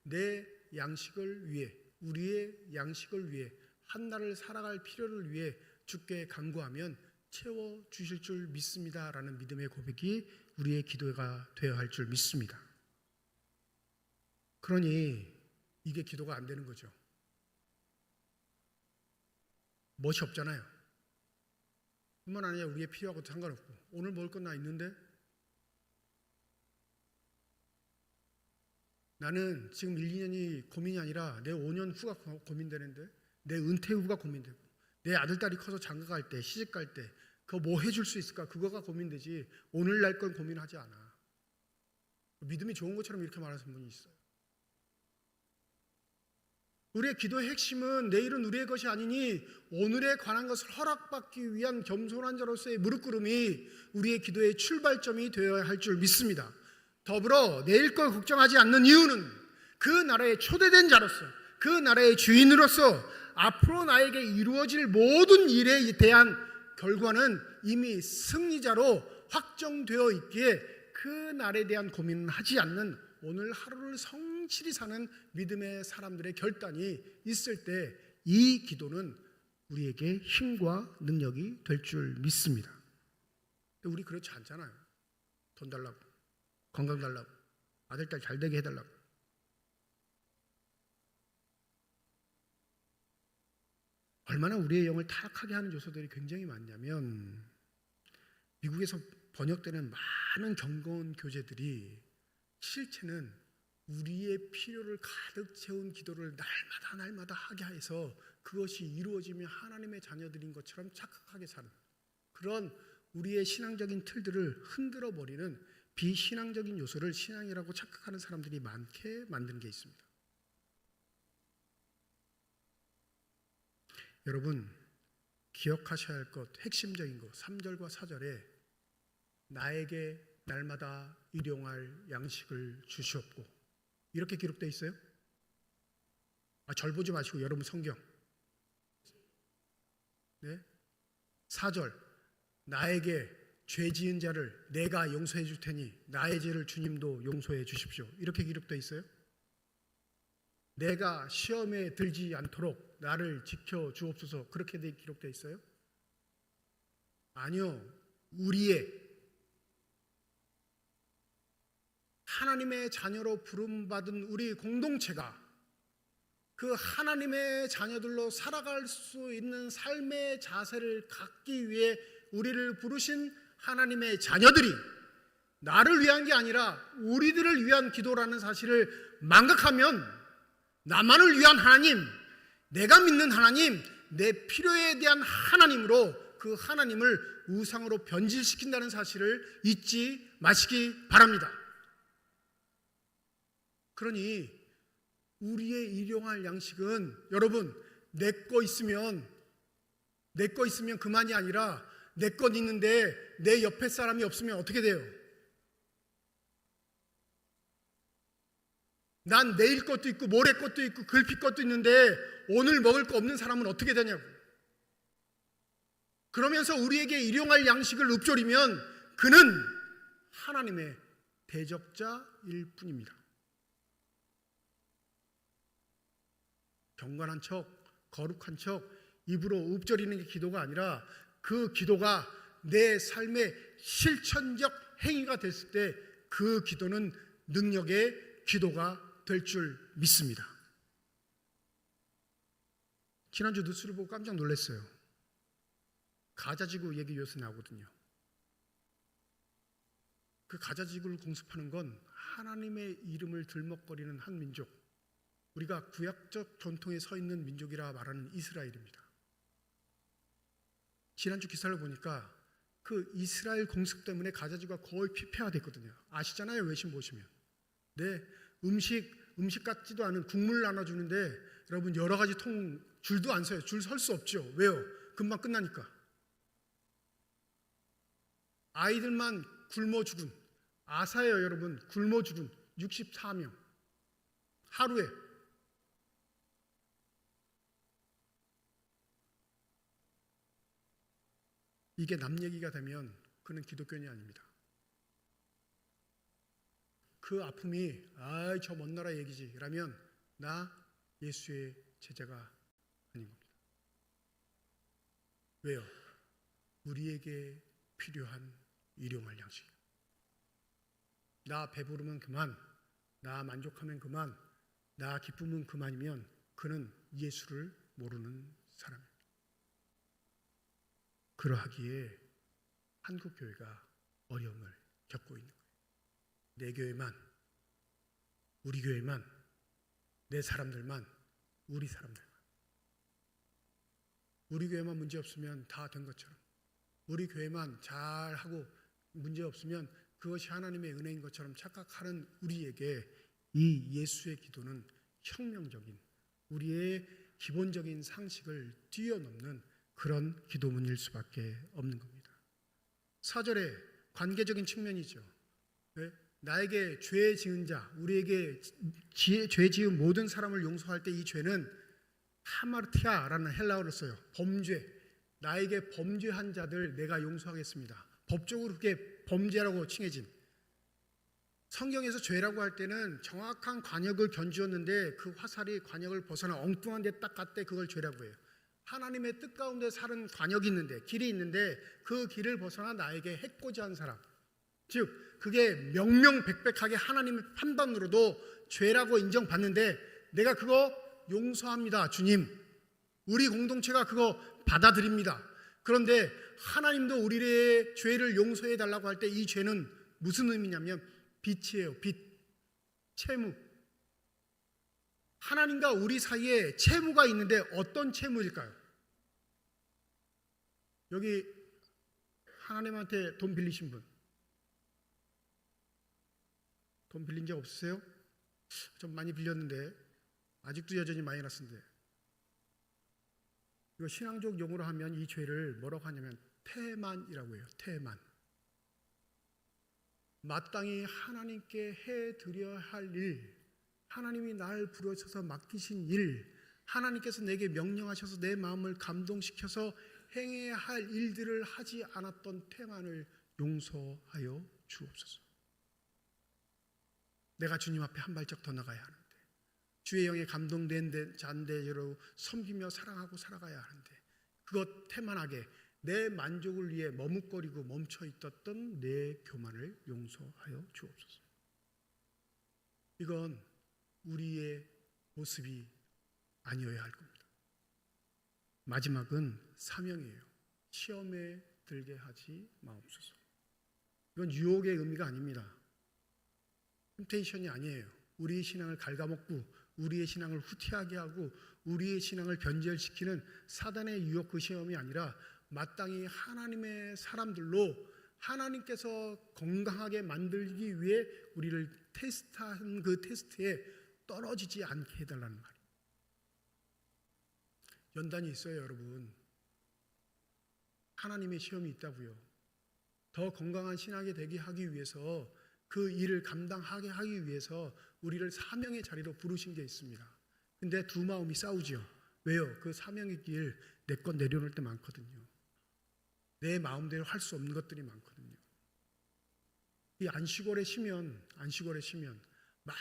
내 양식을 위해, 우리의 양식을 위해, 한날을 살아갈 필요를 위해 주께 간구하면 채워주실 줄 믿습니다 라는 믿음의 고백이 우리의 기도가 되어야 할 줄 믿습니다. 그러니 이게 기도가 안 되는 거죠. 멋이 없잖아요. 뿐만 아니라 우리의 필요하고도 상관없고, 오늘 먹을 건 나 있는데 나는 지금 1, 2년이 고민이 아니라 내 5년 후가 고민되는데, 내 은퇴 후가 고민되고, 내 아들 딸이 커서 장가 갈 때, 시집 갈 때 그거 뭐 해줄 수 있을까, 그거가 고민되지 오늘날 건 고민하지 않아. 믿음이 좋은 것처럼 이렇게 말하는 분이 있어요. 우리의 기도의 핵심은 내일은 우리의 것이 아니니 오늘에 관한 것을 허락받기 위한 겸손한 자로서의 무릎꿇음이 우리의 기도의 출발점이 되어야 할 줄 믿습니다. 더불어 내일 걸 걱정하지 않는 이유는 그 나라에 초대된 자로서, 그 나라의 주인으로서 앞으로 나에게 이루어질 모든 일에 대한 결과는 이미 승리자로 확정되어 있기에 그 날에 대한 고민은 하지 않는 오늘 하루를 성실히 사는 믿음의 사람들의 결단이 있을 때 이 기도는 우리에게 힘과 능력이 될 줄 믿습니다. 우리 그렇지 않잖아요. 돈 달라고, 건강 달라고, 아들 딸 잘 되게 해달라고. 얼마나 우리의 영을 타락하게 하는 요소들이 굉장히 많냐면 미국에서 번역되는 많은 경건 교재들이 실체는 우리의 필요를 가득 채운 기도를 날마다 하게 해서 그것이 이루어지면 하나님의 자녀들인 것처럼 착각하게 사는 그런 우리의 신앙적인 틀들을 흔들어 버리는 비신앙적인 요소를 신앙이라고 착각하는 사람들이 많게 만드는 게 있습니다. 여러분 기억하셔야 할 것 핵심적인 것 3절과 4절에 나에게 날마다 일용할 양식을 주시옵고 이렇게 기록되어 있어요. 절 보지 마시고 여러분 성경 4절 나에게 죄 지은 자를 내가 용서해 줄 테니 나의 죄를 주님도 용서해 주십시오. 이렇게 기록되어 있어요. 내가 시험에 들지 않도록 나를 지켜 주옵소서 그렇게 기록되어 있어요. 아니요. 우리의 하나님의 자녀로 부름받은 우리 공동체가 그 하나님의 자녀들로 살아갈 수 있는 삶의 자세를 갖기 위해 우리를 부르신 하나님의 자녀들이 나를 위한 게 아니라 우리들을 위한 기도라는 사실을 망각하면 나만을 위한 하나님, 내가 믿는 하나님, 내 필요에 대한 하나님으로 그 하나님을 우상으로 변질시킨다는 사실을 잊지 마시기 바랍니다. 그러니 우리의 일용할 양식은 여러분 내 거 있으면 그만이 아니라 내 것 있는데 내 옆에 사람이 없으면 어떻게 돼요? 난 내일 것도 있고 모레 것도 있고 글피 것도 있는데 오늘 먹을 거 없는 사람은 어떻게 되냐고. 그러면서 우리에게 일용할 양식을 읊조리면 그는 하나님의 대적자일 뿐입니다. 경건한 척, 거룩한 척, 입으로 읊조리는 게 기도가 아니라 그 기도가 내 삶의 실천적 행위가 됐을 때 그 기도는 능력의 기도가 될 줄 믿습니다. 지난주 뉴스를 보고 깜짝 놀랐어요. 가자지구 얘기 요새 나오거든요. 그 가자지구를 공습하는 건 하나님의 이름을 들먹거리는 한 민족, 우리가 구약적 전통에 서 있는 민족이라 말하는 이스라엘입니다. 지난주 기사를 보니까 그 이스라엘 공습 때문에 가자지구가 거의 피폐화됐거든요. 아시잖아요, 외신 보시면. 네, 음식 같지도 않은 국물 나눠주는데 여러분 여러 가지 줄도 안 서요. 줄 설 수 없죠. 왜요? 금방 끝나니까. 아이들만 굶어 죽은, 아사예요 여러분. 굶어 죽은 64명 하루에. 이게 남 얘기가 되면 그는 기독교인이 아닙니다. 그 아픔이 저 먼 나라 얘기지 라면 나 예수의 제자가 아닌 겁니다. 왜요? 우리에게 필요한 일용할 양식. 나 배부르면 그만, 나 만족하면 그만, 나 기쁨은 그만이면 그는 예수를 모르는 사람입니다. 그러하기에 한국 교회가 어려움을 겪고 있는 거예요. 내 교회만, 우리 교회만, 내 사람들만, 우리 사람들만. 우리 교회만 문제 없으면 다 된 것처럼, 우리 교회만 잘하고 문제 없으면 그것이 하나님의 은혜인 것처럼 착각하는 우리에게 이 예수의 기도는 혁명적인, 우리의 기본적인 상식을 뛰어넘는 그런 기도문일 수밖에 없는 겁니다. 4절에 관계적인 측면이죠. 네? 나에게 죄 지은 자, 우리에게 죄 지은 모든 사람을 용서할 때 이 죄는 하마르티아라는 헬라어를 써요. 범죄. 나에게 범죄한 자들 내가 용서하겠습니다. 법적으로 그게 범죄라고 칭해진. 성경에서 죄라고 할 때는 정확한 관역을 견주었는데 그 화살이 관역을 벗어나 엉뚱한 데 딱 갔대 그걸 죄라고 해요. 하나님의 뜻 가운데 사는 관역이 있는데, 길이 있는데 그 길을 벗어나 나에게 해코지 한 사람, 즉 그게 명명백백하게 하나님의 판단으로도 죄라고 인정받는데 내가 그거 용서합니다 주님, 우리 공동체가 그거 받아들입니다. 그런데 하나님도 우리의 죄를 용서해 달라고 할 때 이 죄는 무슨 의미냐면 빚이에요. 빚, 채무. 하나님과 우리 사이에 채무가 있는데 어떤 채무일까요? 여기 하나님한테 돈 빌리신 분, 돈 빌린 적 없으세요? 좀 많이 빌렸는데 아직도 여전히 마이너스인데, 이거 신앙적 용어로 하면 이 죄를 뭐라고 하냐면 태만이라고 해요. 태만. 마땅히 하나님께 해드려야 할 일, 하나님이 날 부르셔서 맡기신 일, 하나님께서 내게 명령하셔서 내 마음을 감동시켜서 행해야 할 일들을 하지 않았던 태만을 용서하여 주옵소서. 내가 주님 앞에 한 발짝 더 나가야 하는데, 주의 영에 감동된 잔대로 섬기며 사랑하고 살아가야 하는데, 그것 태만하게 내 만족을 위해 머뭇거리고 멈춰 있었던 내 교만을 용서하여 주옵소서. 이건 우리의 모습이 아니어야 할 겁니다. 마지막은 사명이에요. 시험에 들게 하지 마옵소서. 이건 유혹의 의미가 아닙니다. 템테이션이 아니에요. 우리의 신앙을 갉아먹고 우리의 신앙을 후퇴하게 하고 우리의 신앙을 변절시키는 사단의 유혹, 그 시험이 아니라 마땅히 하나님의 사람들로 하나님께서 건강하게 만들기 위해 우리를 테스트한 그 테스트에 떨어지지 않게 해달라는 말이에요. 연단이 있어요, 여러분. 하나님의 시험이 있다고요. 더 건강한 신앙이 되게 하기 위해서, 그 일을 감당하게 하기 위해서 우리를 사명의 자리로 부르신 게 있습니다. 근데 두 마음이 싸우죠. 왜요? 그 사명의 길 내 것 내려놓을 때 많거든요. 내 마음대로 할 수 없는 것들이 많거든요. 이 안식월에 쉬면 막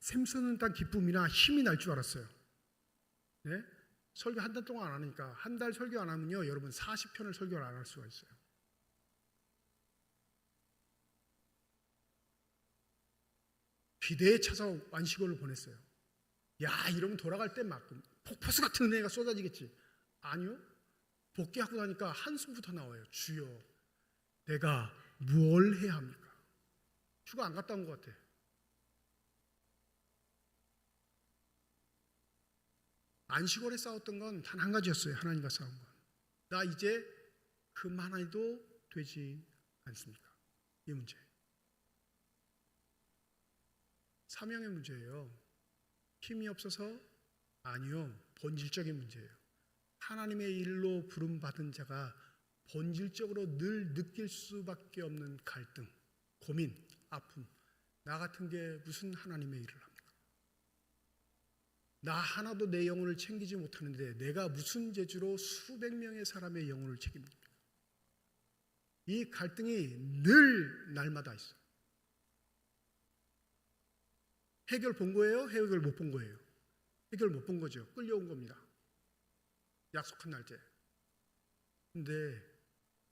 샘솟는 듯한 기쁨이나 힘이 날 줄 알았어요. 네? 설교 한 달 동안 안 하니까, 한 달 설교 안 하면요, 여러분 40편을 설교를 안 할 수가 있어요. 기대에 차서 안식월을 보냈어요. 야, 이러면 돌아갈 때 막 폭포수 같은 은혜가 쏟아지겠지. 아니요. 복귀하고 나니까 한숨부터 나와요. 주여, 내가 뭘 해야 합니까? 휴가 안 갔다 온 것 같아. 안식월에 싸웠던 건 단 한 가지였어요. 하나님과 싸운 건. 나 이제 그만해도 되지 않습니까? 이 문제. 사명의 문제예요. 힘이 없어서? 아니요. 본질적인 문제예요. 하나님의 일로 부름받은 자가 본질적으로 늘 느낄 수밖에 없는 갈등, 고민, 아픔. 나 같은 게 무슨 하나님의 일을 합니까? 나 하나도 내 영혼을 챙기지 못하는데 내가 무슨 재주로 수백 명의 사람의 영혼을 책임집니까? 이 갈등이 늘 날마다 있어. 해결 본 거예요? 해결 못 본 거예요? 해결 못 본 거죠. 끌려온 겁니다. 약속한 날짜에. 근데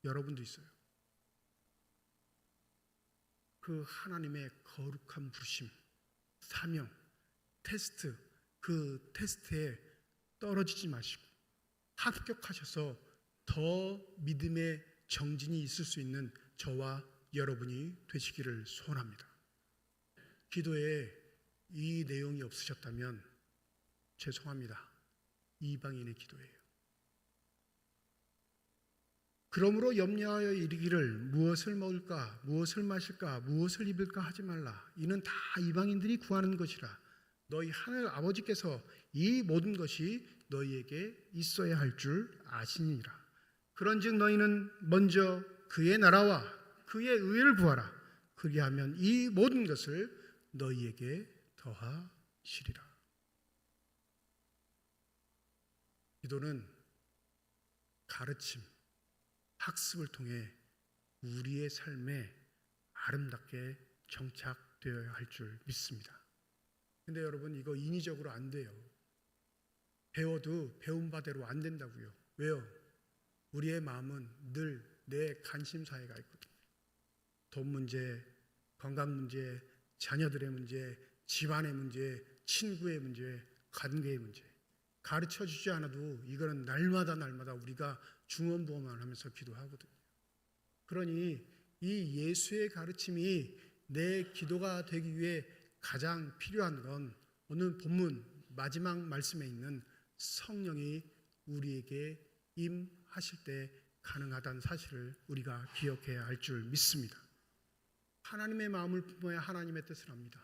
여러분도 있어요. 그 하나님의 거룩한 부르심, 사명, 테스트, 그 테스트에 떨어지지 마시고 합격하셔서 더 믿음의 정진이 있을 수 있는 저와 여러분이 되시기를 소원합니다. 기도에 이 내용이 없으셨다면 죄송합니다. 이방인의 기도예요. 그러므로 염려하여 이르기를 무엇을 먹을까, 무엇을 마실까, 무엇을 입을까 하지 말라. 이는 다 이방인들이 구하는 것이라. 너희 하늘 아버지께서 이 모든 것이 너희에게 있어야 할 줄 아시니라. 그런즉 너희는 먼저 그의 나라와 그의 의를 구하라. 그리하면 이 모든 것을 너희에게 더하시리라. 기도는 가르침, 학습을 통해 우리의 삶에 아름답게 정착되어야 할 줄 믿습니다. 근데 여러분, 이거 인위적으로 안 돼요. 배워도 배운 바대로 안 된다고요. 왜요? 우리의 마음은 늘 내 관심사에 가 있거든요. 돈 문제, 건강 문제, 자녀들의 문제, 집안의 문제, 친구의 문제, 관계의 문제. 가르쳐 주지 않아도 이거는 날마다 우리가 중언부언만 하면서 기도하거든요. 그러니 이 예수의 가르침이 내 기도가 되기 위해 가장 필요한 건 오늘 본문 마지막 말씀에 있는 성령이 우리에게 임하실 때 가능하다는 사실을 우리가 기억해야 할 줄 믿습니다. 하나님의 마음을 품어야 하나님의 뜻을 합니다.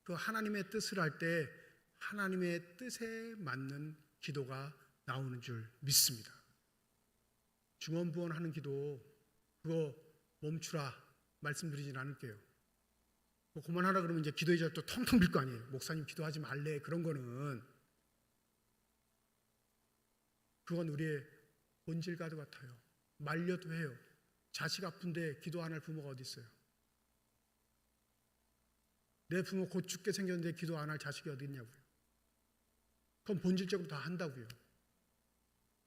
그 하나님의 뜻을 할 때 하나님의 뜻에 맞는 기도가 나오는 줄 믿습니다. 중언부언하는 기도 그거 멈추라 말씀드리진 않을게요. 그만하라 그러면 이제 기도의 자리 또 텅텅 빌 거 아니에요. 목사님 기도하지 말래. 그런 거는 그건 우리의 본질과도 같아요. 말려도 해요. 자식 아픈데 기도 안 할 부모가 어디 있어요? 내 부모 곧 죽게 생겼는데 기도 안 할 자식이 어디 있냐고요. 그건 본질적으로 다 한다고요.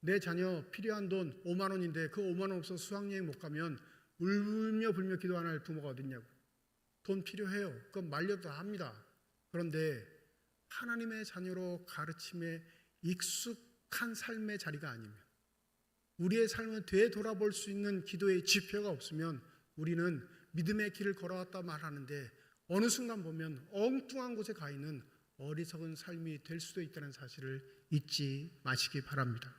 내 자녀 필요한 돈 5만 원인데 그 5만 원 없어서 수학여행 못 가면 울며 불며 기도 안 할 부모가 어디 있냐고요. 돈 필요해요. 그건 말려도 다 합니다. 그런데 하나님의 자녀로 가르침에 익숙한 삶의 자리가 아니면 우리의 삶을 되돌아볼 수 있는 기도의 지표가 없으면 우리는 믿음의 길을 걸어왔다 말하는데 어느 순간 보면 엉뚱한 곳에 가 있는 어리석은 삶이 될 수도 있다는 사실을 잊지 마시기 바랍니다.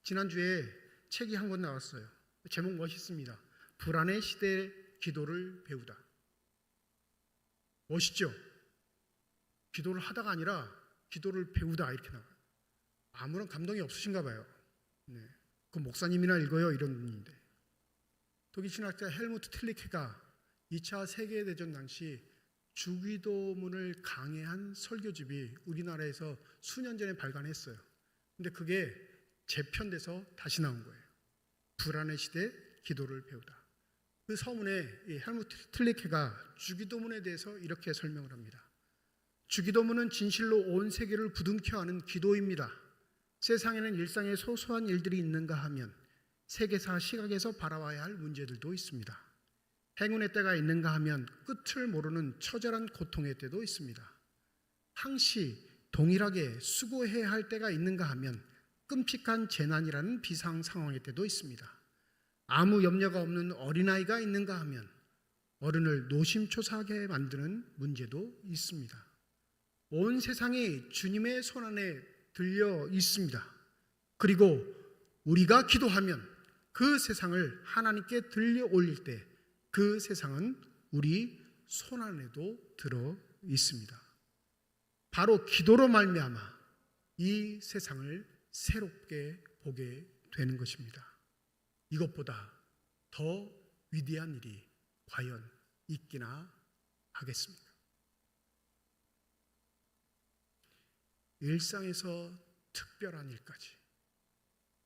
지난주에 책이 한 권 나왔어요. 제목 멋있습니다. 불안의 시대 기도를 배우다. 멋있죠? 기도를 하다가 아니라 기도를 배우다 이렇게 나와요. 아무런 감동이 없으신가 봐요. 네. 그 목사님이나 읽어요 이런 분인데. 독일 신학자 헬무트 틸리케가 2차 세계대전 당시 주기도문을 강해한 설교집이 우리나라에서 수년 전에 발간했어요. 근데 그게 재편돼서 다시 나온 거예요. 불안의 시대 기도를 배우다. 그 서문에 이 헬무트 틸리케가 주기도문에 대해서 이렇게 설명을 합니다. 주기도문은 진실로 온 세계를 부둥켜 안은 기도입니다. 세상에는 일상의 소소한 일들이 있는가 하면 세계사 시각에서 바라봐야 할 문제들도 있습니다. 행운의 때가 있는가 하면 끝을 모르는 처절한 고통의 때도 있습니다. 항시 동일하게 수고해야 할 때가 있는가 하면 끔찍한 재난이라는 비상 상황의 때도 있습니다. 아무 염려가 없는 어린아이가 있는가 하면 어른을 노심초사하게 만드는 문제도 있습니다. 온 세상이 주님의 손안에 들려 있습니다. 그리고 우리가 기도하면 그 세상을 하나님께 들려 올릴 때 그 세상은 우리 손안에도 들어 있습니다. 바로 기도로 말미암아 이 세상을 새롭게 보게 되는 것입니다. 이것보다 더 위대한 일이 과연 있기나 하겠습니까? 일상에서 특별한 일까지,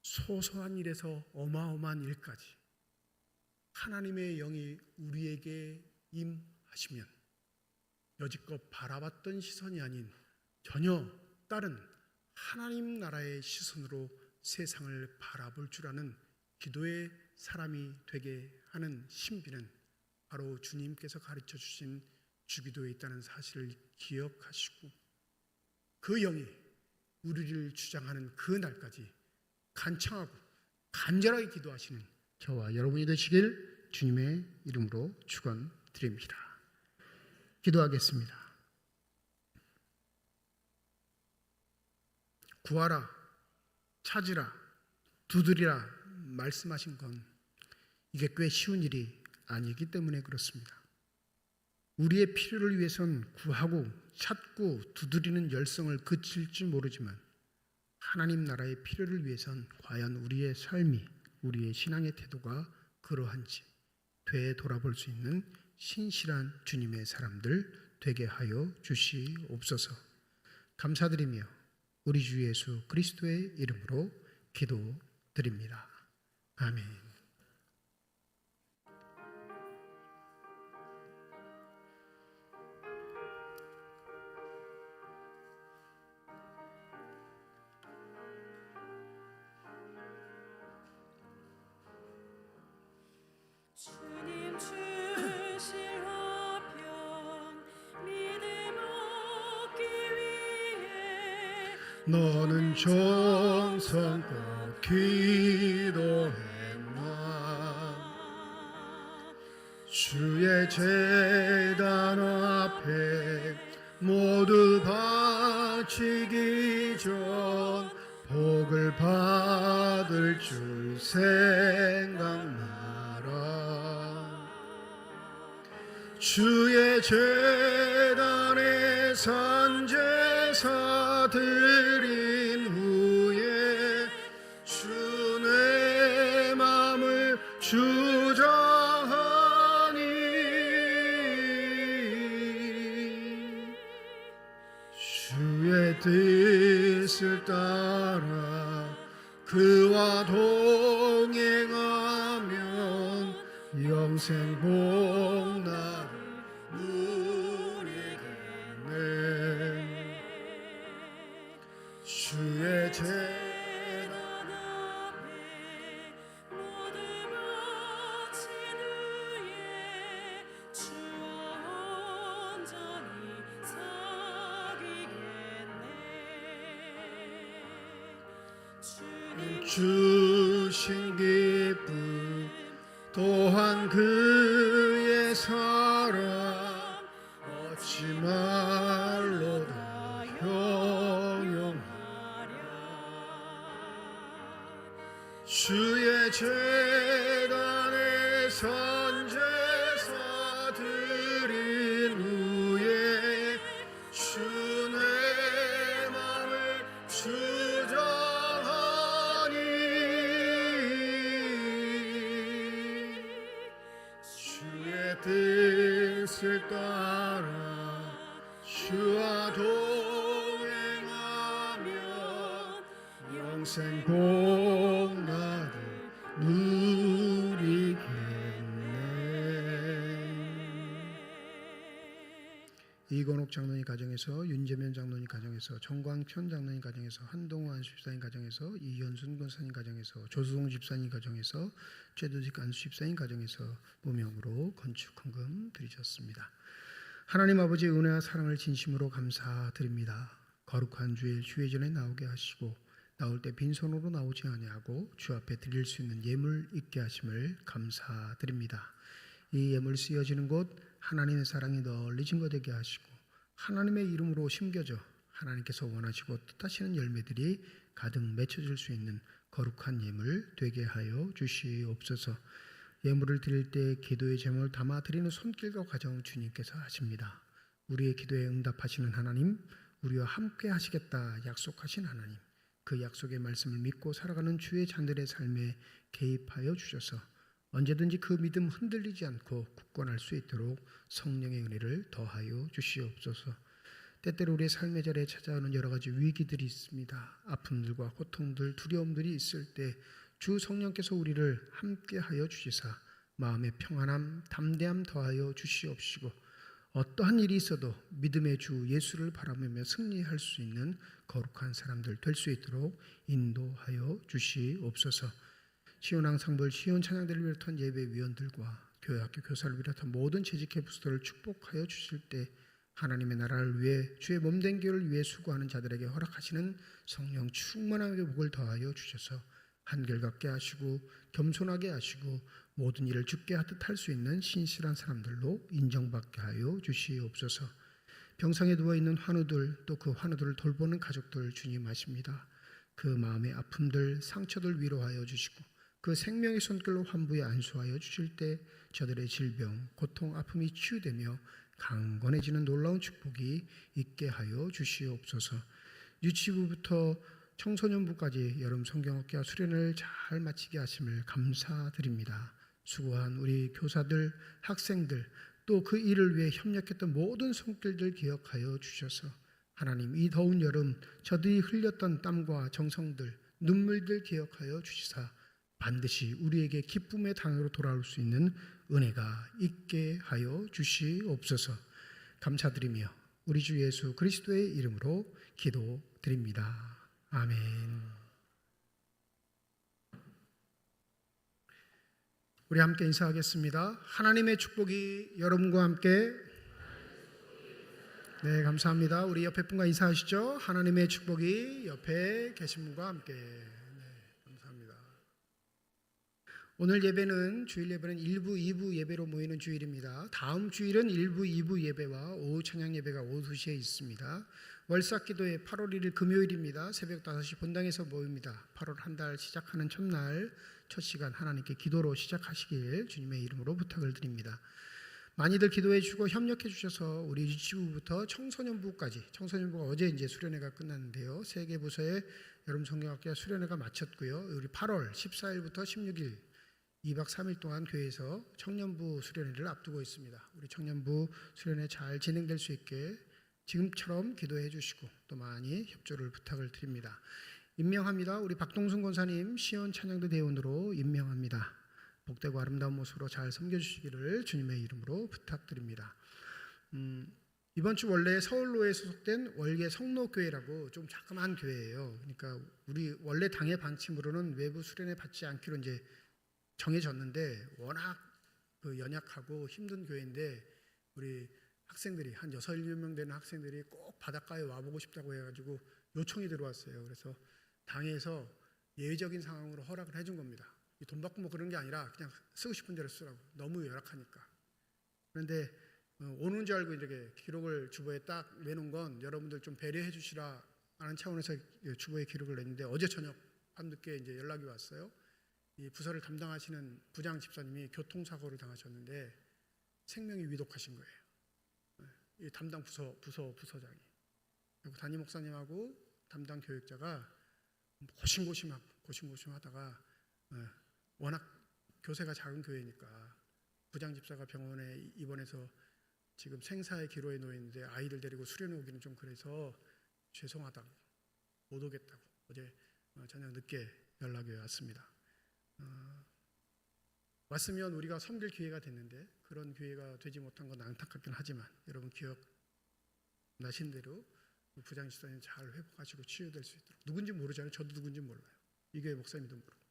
소소한 일에서 어마어마한 일까지 하나님의 영이 우리에게 임하시면 여지껏 바라봤던 시선이 아닌 전혀 다른 하나님 나라의 시선으로 세상을 바라볼 줄 아는 기도의 사람이 되게 하는 신비는 바로 주님께서 가르쳐 주신 주기도에 있다는 사실을 기억하시고 그 영이 우리를 주장하는 그 날까지 간청하고 간절하게 기도하시는 저와 여러분이 되시길 주님의 이름으로 축원드립니다. 기도하겠습니다. 구하라, 찾으라, 두드리라 말씀하신 건 이게 꽤 쉬운 일이 아니기 때문에 그렇습니다. 우리의 필요를 위해선 구하고 찾고 두드리는 열성을 그칠 줄 모르지만 하나님 나라의 필요를 위해선 과연 우리의 삶이, 우리의 신앙의 태도가 그러한지 되돌아볼 수 있는 신실한 주님의 사람들 되게 하여 주시옵소서. 감사드리며 우리 주 예수 그리스도의 이름으로 기도드립니다. 아멘. 주님 주실 화평 믿음 얻기 위해 너는 정성껏 기도했나 주의 제단 앞에 모두 바치기 전 복을 받을 줄 생각나라 주의 제단에 산제사 드린 후에 주 내 맘을 주장하니 주의 뜻을 따라 그와 동행하면 영생 복날 누리겠네 주의 제단 앞에 모두 바친 후에 주와 온전히 사귀겠네 주신 기쁨 또한 그의 사랑 어찌 말로 다 형용하랴 주의 제단에 선제사 드린 후에 주 내 맘을 주장하니 주의 뜻을 따라 주와 동행하면 영생 복날을 누리겠네 이건옥 장로님 가정에서 윤재면 장로님 가정에서 정광천 장로님 가정에서 한동환 집사님 가정에서 이현순 권사님 가정에서 조수동 집사님 가정에서 최두직 안수 집사님 가정에서 무명으로 건축 헌금 드리셨습니다. 하나님 아버지의 은혜와 사랑을 진심으로 감사드립니다. 거룩한 주일 주회전에 나오게 하시고 나올 때 빈손으로 나오지 아니하고 주 앞에 드릴 수 있는 예물 있게 하심을 감사드립니다. 이 예물 쓰여지는 곳 하나님의 사랑이 널리 증거되게 하시고 하나님의 이름으로 심겨져 하나님께서 원하시고 뜻하시는 열매들이 가득 맺혀질 수 있는 거룩한 예물 되게 하여 주시옵소서. 예물을 드릴 때 기도의 제목을 담아 드리는 손길과 과정 주님께서 하십니다. 우리의 기도에 응답하시는 하나님, 우리와 함께 하시겠다 약속하신 하나님, 그 약속의 말씀을 믿고 살아가는 주의 자들의 삶에 개입하여 주셔서 언제든지 그 믿음 흔들리지 않고 굳건할 수 있도록 성령의 은혜를 더하여 주시옵소서. 때때로 우리의 삶의 자리에 찾아오는 여러 가지 위기들이 있습니다. 아픔들과 고통들, 두려움들이 있을 때 주 성령께서 우리를 함께하여 주시사 마음의 평안함, 담대함 더하여 주시옵시고 어떠한 일이 있어도 믿음의 주 예수를 바라보며 승리할 수 있는 거룩한 사람들 될 수 있도록 인도하여 주시옵소서. 시온항상벌 시온 찬양대를 비롯한 예배위원들과 교회학교 교사를 비롯한 모든 재직회 부서들을 축복하여 주실 때 하나님의 나라를 위해 주의 몸된 교회를 위해 수고하는 자들에게 허락하시는 성령 충만한 복을 더하여 주셔서 한결같게 하시고 겸손하게 하시고 모든 일을 주께 하듯 할 수 있는 신실한 사람들로 인정받게 하여 주시옵소서. 병상에 누워있는 환우들 또 그 환우들을 돌보는 가족들 주님 아십니다. 그 마음의 아픔들 상처들 위로하여 주시고 그 생명의 손길로 환부에 안수하여 주실 때 저들의 질병 고통 아픔이 치유되며 강건해지는 놀라운 축복이 있게 하여 주시옵소서. 유치부부터 청소년부까지 여름 성경학교와 수련을 잘 마치게 하심을 감사드립니다. 수고한 우리 교사들, 학생들 또 그 일을 위해 협력했던 모든 손길들 기억하여 주셔서 하나님 이 더운 여름 저들이 흘렸던 땀과 정성들, 눈물들 기억하여 주시사 반드시 우리에게 기쁨의 당으로 돌아올 수 있는 은혜가 있게 하여 주시옵소서. 감사드리며 우리 주 예수 그리스도의 이름으로 기도드립니다. 아멘. 우리 함께 인사하겠습니다. 하나님의 축복이 여러분과 함께 네, 감사합니다. 우리 옆에 분과 인사하시죠. 하나님의 축복이 옆에 계신 분과 함께. 네, 감사합니다. 오늘 예배는 주일 예배는 1부, 2부 예배로 모이는 주일입니다. 다음 주일은 1부, 2부 예배와 오후 찬양 예배가 오후 2시에 있습니다. 월삭기도회 8월 1일 금요일입니다. 새벽 5시 본당에서 모입니다. 8월 한 달 시작하는 첫날 첫 시간 하나님께 기도로 시작하시길 주님의 이름으로 부탁을 드립니다. 많이들 기도해 주시고 협력해 주셔서 우리 유치부부터 청소년부까지, 청소년부가 어제 이제 수련회가 끝났는데요. 세 개 부서의 여름 성경학교 수련회가 마쳤고요. 우리 8월 14일부터 16일 2박 3일 동안 교회에서 청년부 수련회를 앞두고 있습니다. 우리 청년부 수련회 잘 진행될 수 있게 지금처럼 기도해 주시고 또 많이 협조를 부탁을 드립니다. 임명합니다. 우리 박동순 권사님 시온 찬양대 대원으로 임명합니다. 복되고 아름다운 모습으로 잘 섬겨주시기를 주님의 이름으로 부탁드립니다. 이번 주 원래 서울로에 소속된 월계 성로교회라고 좀 자그마한 교회예요. 그러니까 우리 원래 당의 방침으로는 외부 수련회 받지 않기로 이제 정해졌는데 워낙 그 연약하고 힘든 교회인데 우리 학생들이 한 6, 7명 되는 학생들이 꼭 바닷가에 와보고 싶다고 해가지고 요청이 들어왔어요. 그래서 당에서 예외적인 상황으로 허락을 해준 겁니다. 돈 받고 뭐 그런 게 아니라 그냥 쓰고 싶은 대로 쓰라고. 너무 열악하니까. 그런데 오는 줄 알고 이렇게 기록을 주보에 딱 내놓은 건 여러분들 좀 배려해 주시라 하는 차원에서 주보에 기록을 냈는데 어제 저녁 밤늦게 이제 연락이 왔어요. 이 부서를 담당하시는 부장 집사님이 교통사고를 당하셨는데 생명이 위독하신 거예요. 이 담당 부서장이. 그리고 담임 목사님하고 담당 교육자가 고심고심하다가 워낙 교세가 작은 교회니까 부장 집사가 병원에 입원해서 지금 생사의 기로에 놓여 있는데 아이들 데리고 수련회 오기는 좀 그래서 죄송하다고 못 오겠다고 어제 저녁 늦게 연락이 왔습니다. 왔으면 우리가 섬길 기회가 됐는데 그런 기회가 되지 못한 건 안타깝긴 하지만 여러분 기억나신 대로 부장 집사님 잘 회복하시고 치유될 수 있도록 누군지 모르잖아요. 저도 누군지 몰라요. 이 교회 목사님도 모르고.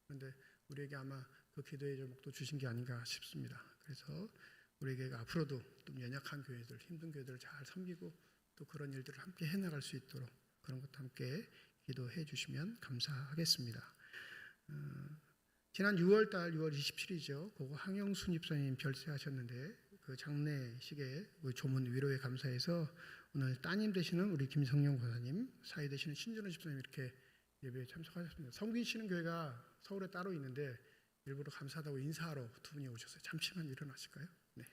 그런데 우리에게 아마 그 기도의 제목도 주신 게 아닌가 싶습니다. 그래서 우리에게 앞으로도 좀 연약한 교회들, 힘든 교회들을 잘 섬기고 또 그런 일들을 함께 해나갈 수 있도록 그런 것도 함께 기도해 주시면 감사하겠습니다. 지난 6월달 6월 27일이죠. 그거 항영순 집사님 별세하셨는데 그 장례식에 그 조문 위로에 감사해서 오늘 따님 되시는 우리 김성령 권사님, 사위 되시는 신준호 집사님 이렇게 예배에 참석하셨습니다. 섬기시는 교회가 서울에 따로 있는데 일부러 감사하다고 인사하러 두 분이 오셨어요. 잠시만 일어나실까요? 네.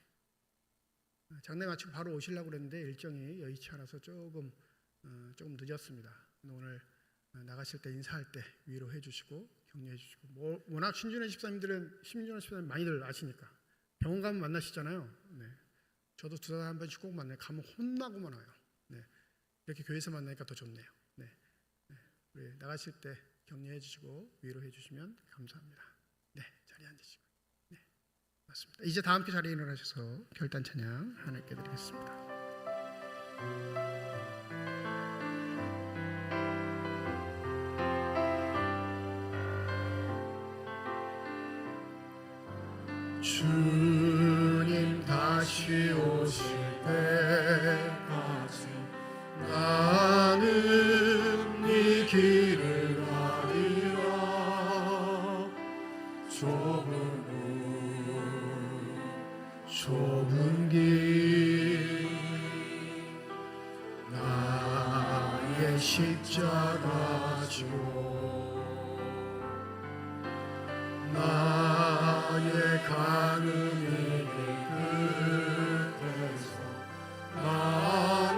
장례 마치고 바로 오시려고 그랬는데 일정이 여의치 않아서 조금 늦었습니다. 오늘 나가실 때 인사할 때 위로해 주시고 격려해 주시고 워낙 신준호 집사님들은 많이들 아시니까 병원 가면 만나시잖아요. 네. 저도 두 달에 한 번씩 꼭 만나요. 가면 혼나고만 와요. 네. 이렇게 교회에서 만나니까 더 좋네요. 네. 우리 나가실 때 격려해 주시고 위로해 주시면 감사합니다. 네, 자리에 앉으시고. 네, 맞습니다. 이제 다 함께 자리에 일어나셔서 결단 찬양 하나님께 드리겠습니다. 주님 다시 오실 때까지 나는 이 길을 가리라. 좁은 길 나의 십자가 지고 나의 가는 이 끝에서 나는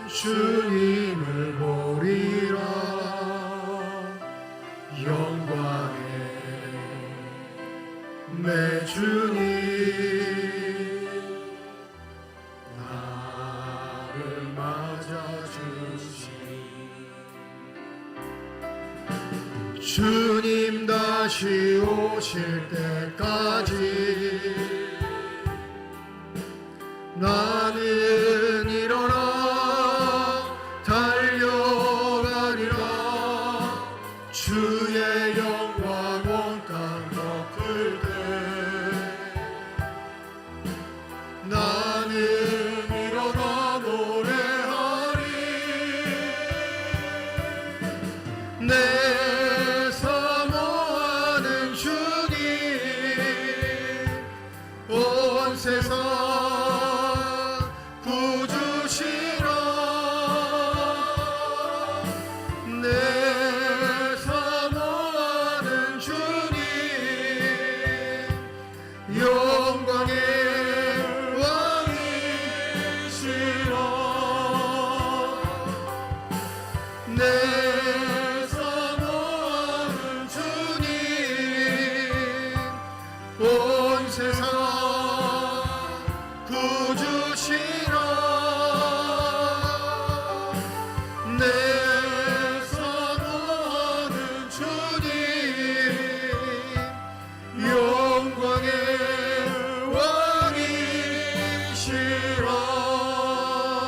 주님을 보리라. 영광의 내 주님 나를 맞아주시. 주님 다시 오실 때까지 나는 일어나 달려가리라. 주의 영광 온 땅 덮을 때 나는 일어나 내 사모하는 주님 온 세상 구주시라 내 사모하는 주님 영광의 왕이시라 내 사모하는 주님 온 세상 구주시라 내 사모하는 주님 영광의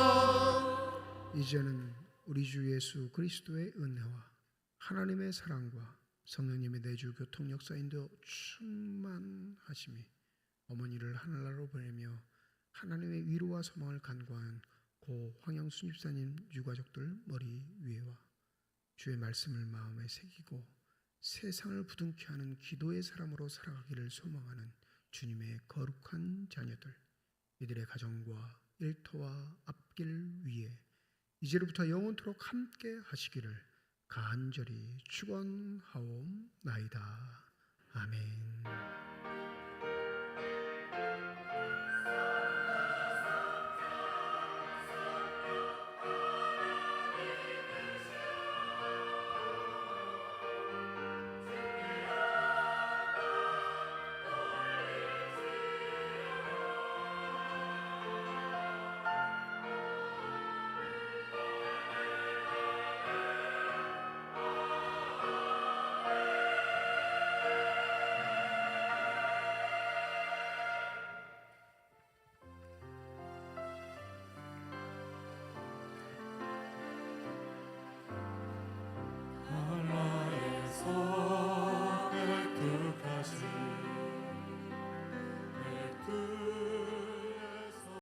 왕이시라. 이제는 우리 주 예수 그리스도의 은혜와 하나님의 사랑과 성령님의 내주 교통 역사인도 충만하심이 어머니를 하늘나라로 보내며 하나님의 위로와 소망을 간구하는 고 황영순 집사님 유가족들 머리 위에와 주의 말씀을 마음에 새기고 세상을 부둥켜 하는 기도의 사람으로 살아가기를 소망하는 주님의 거룩한 자녀들 이들의 가정과 일터와 앞길 위에 이제로부터 영원토록 함께 하시기를 간절히 축원하옵나이다. 아멘.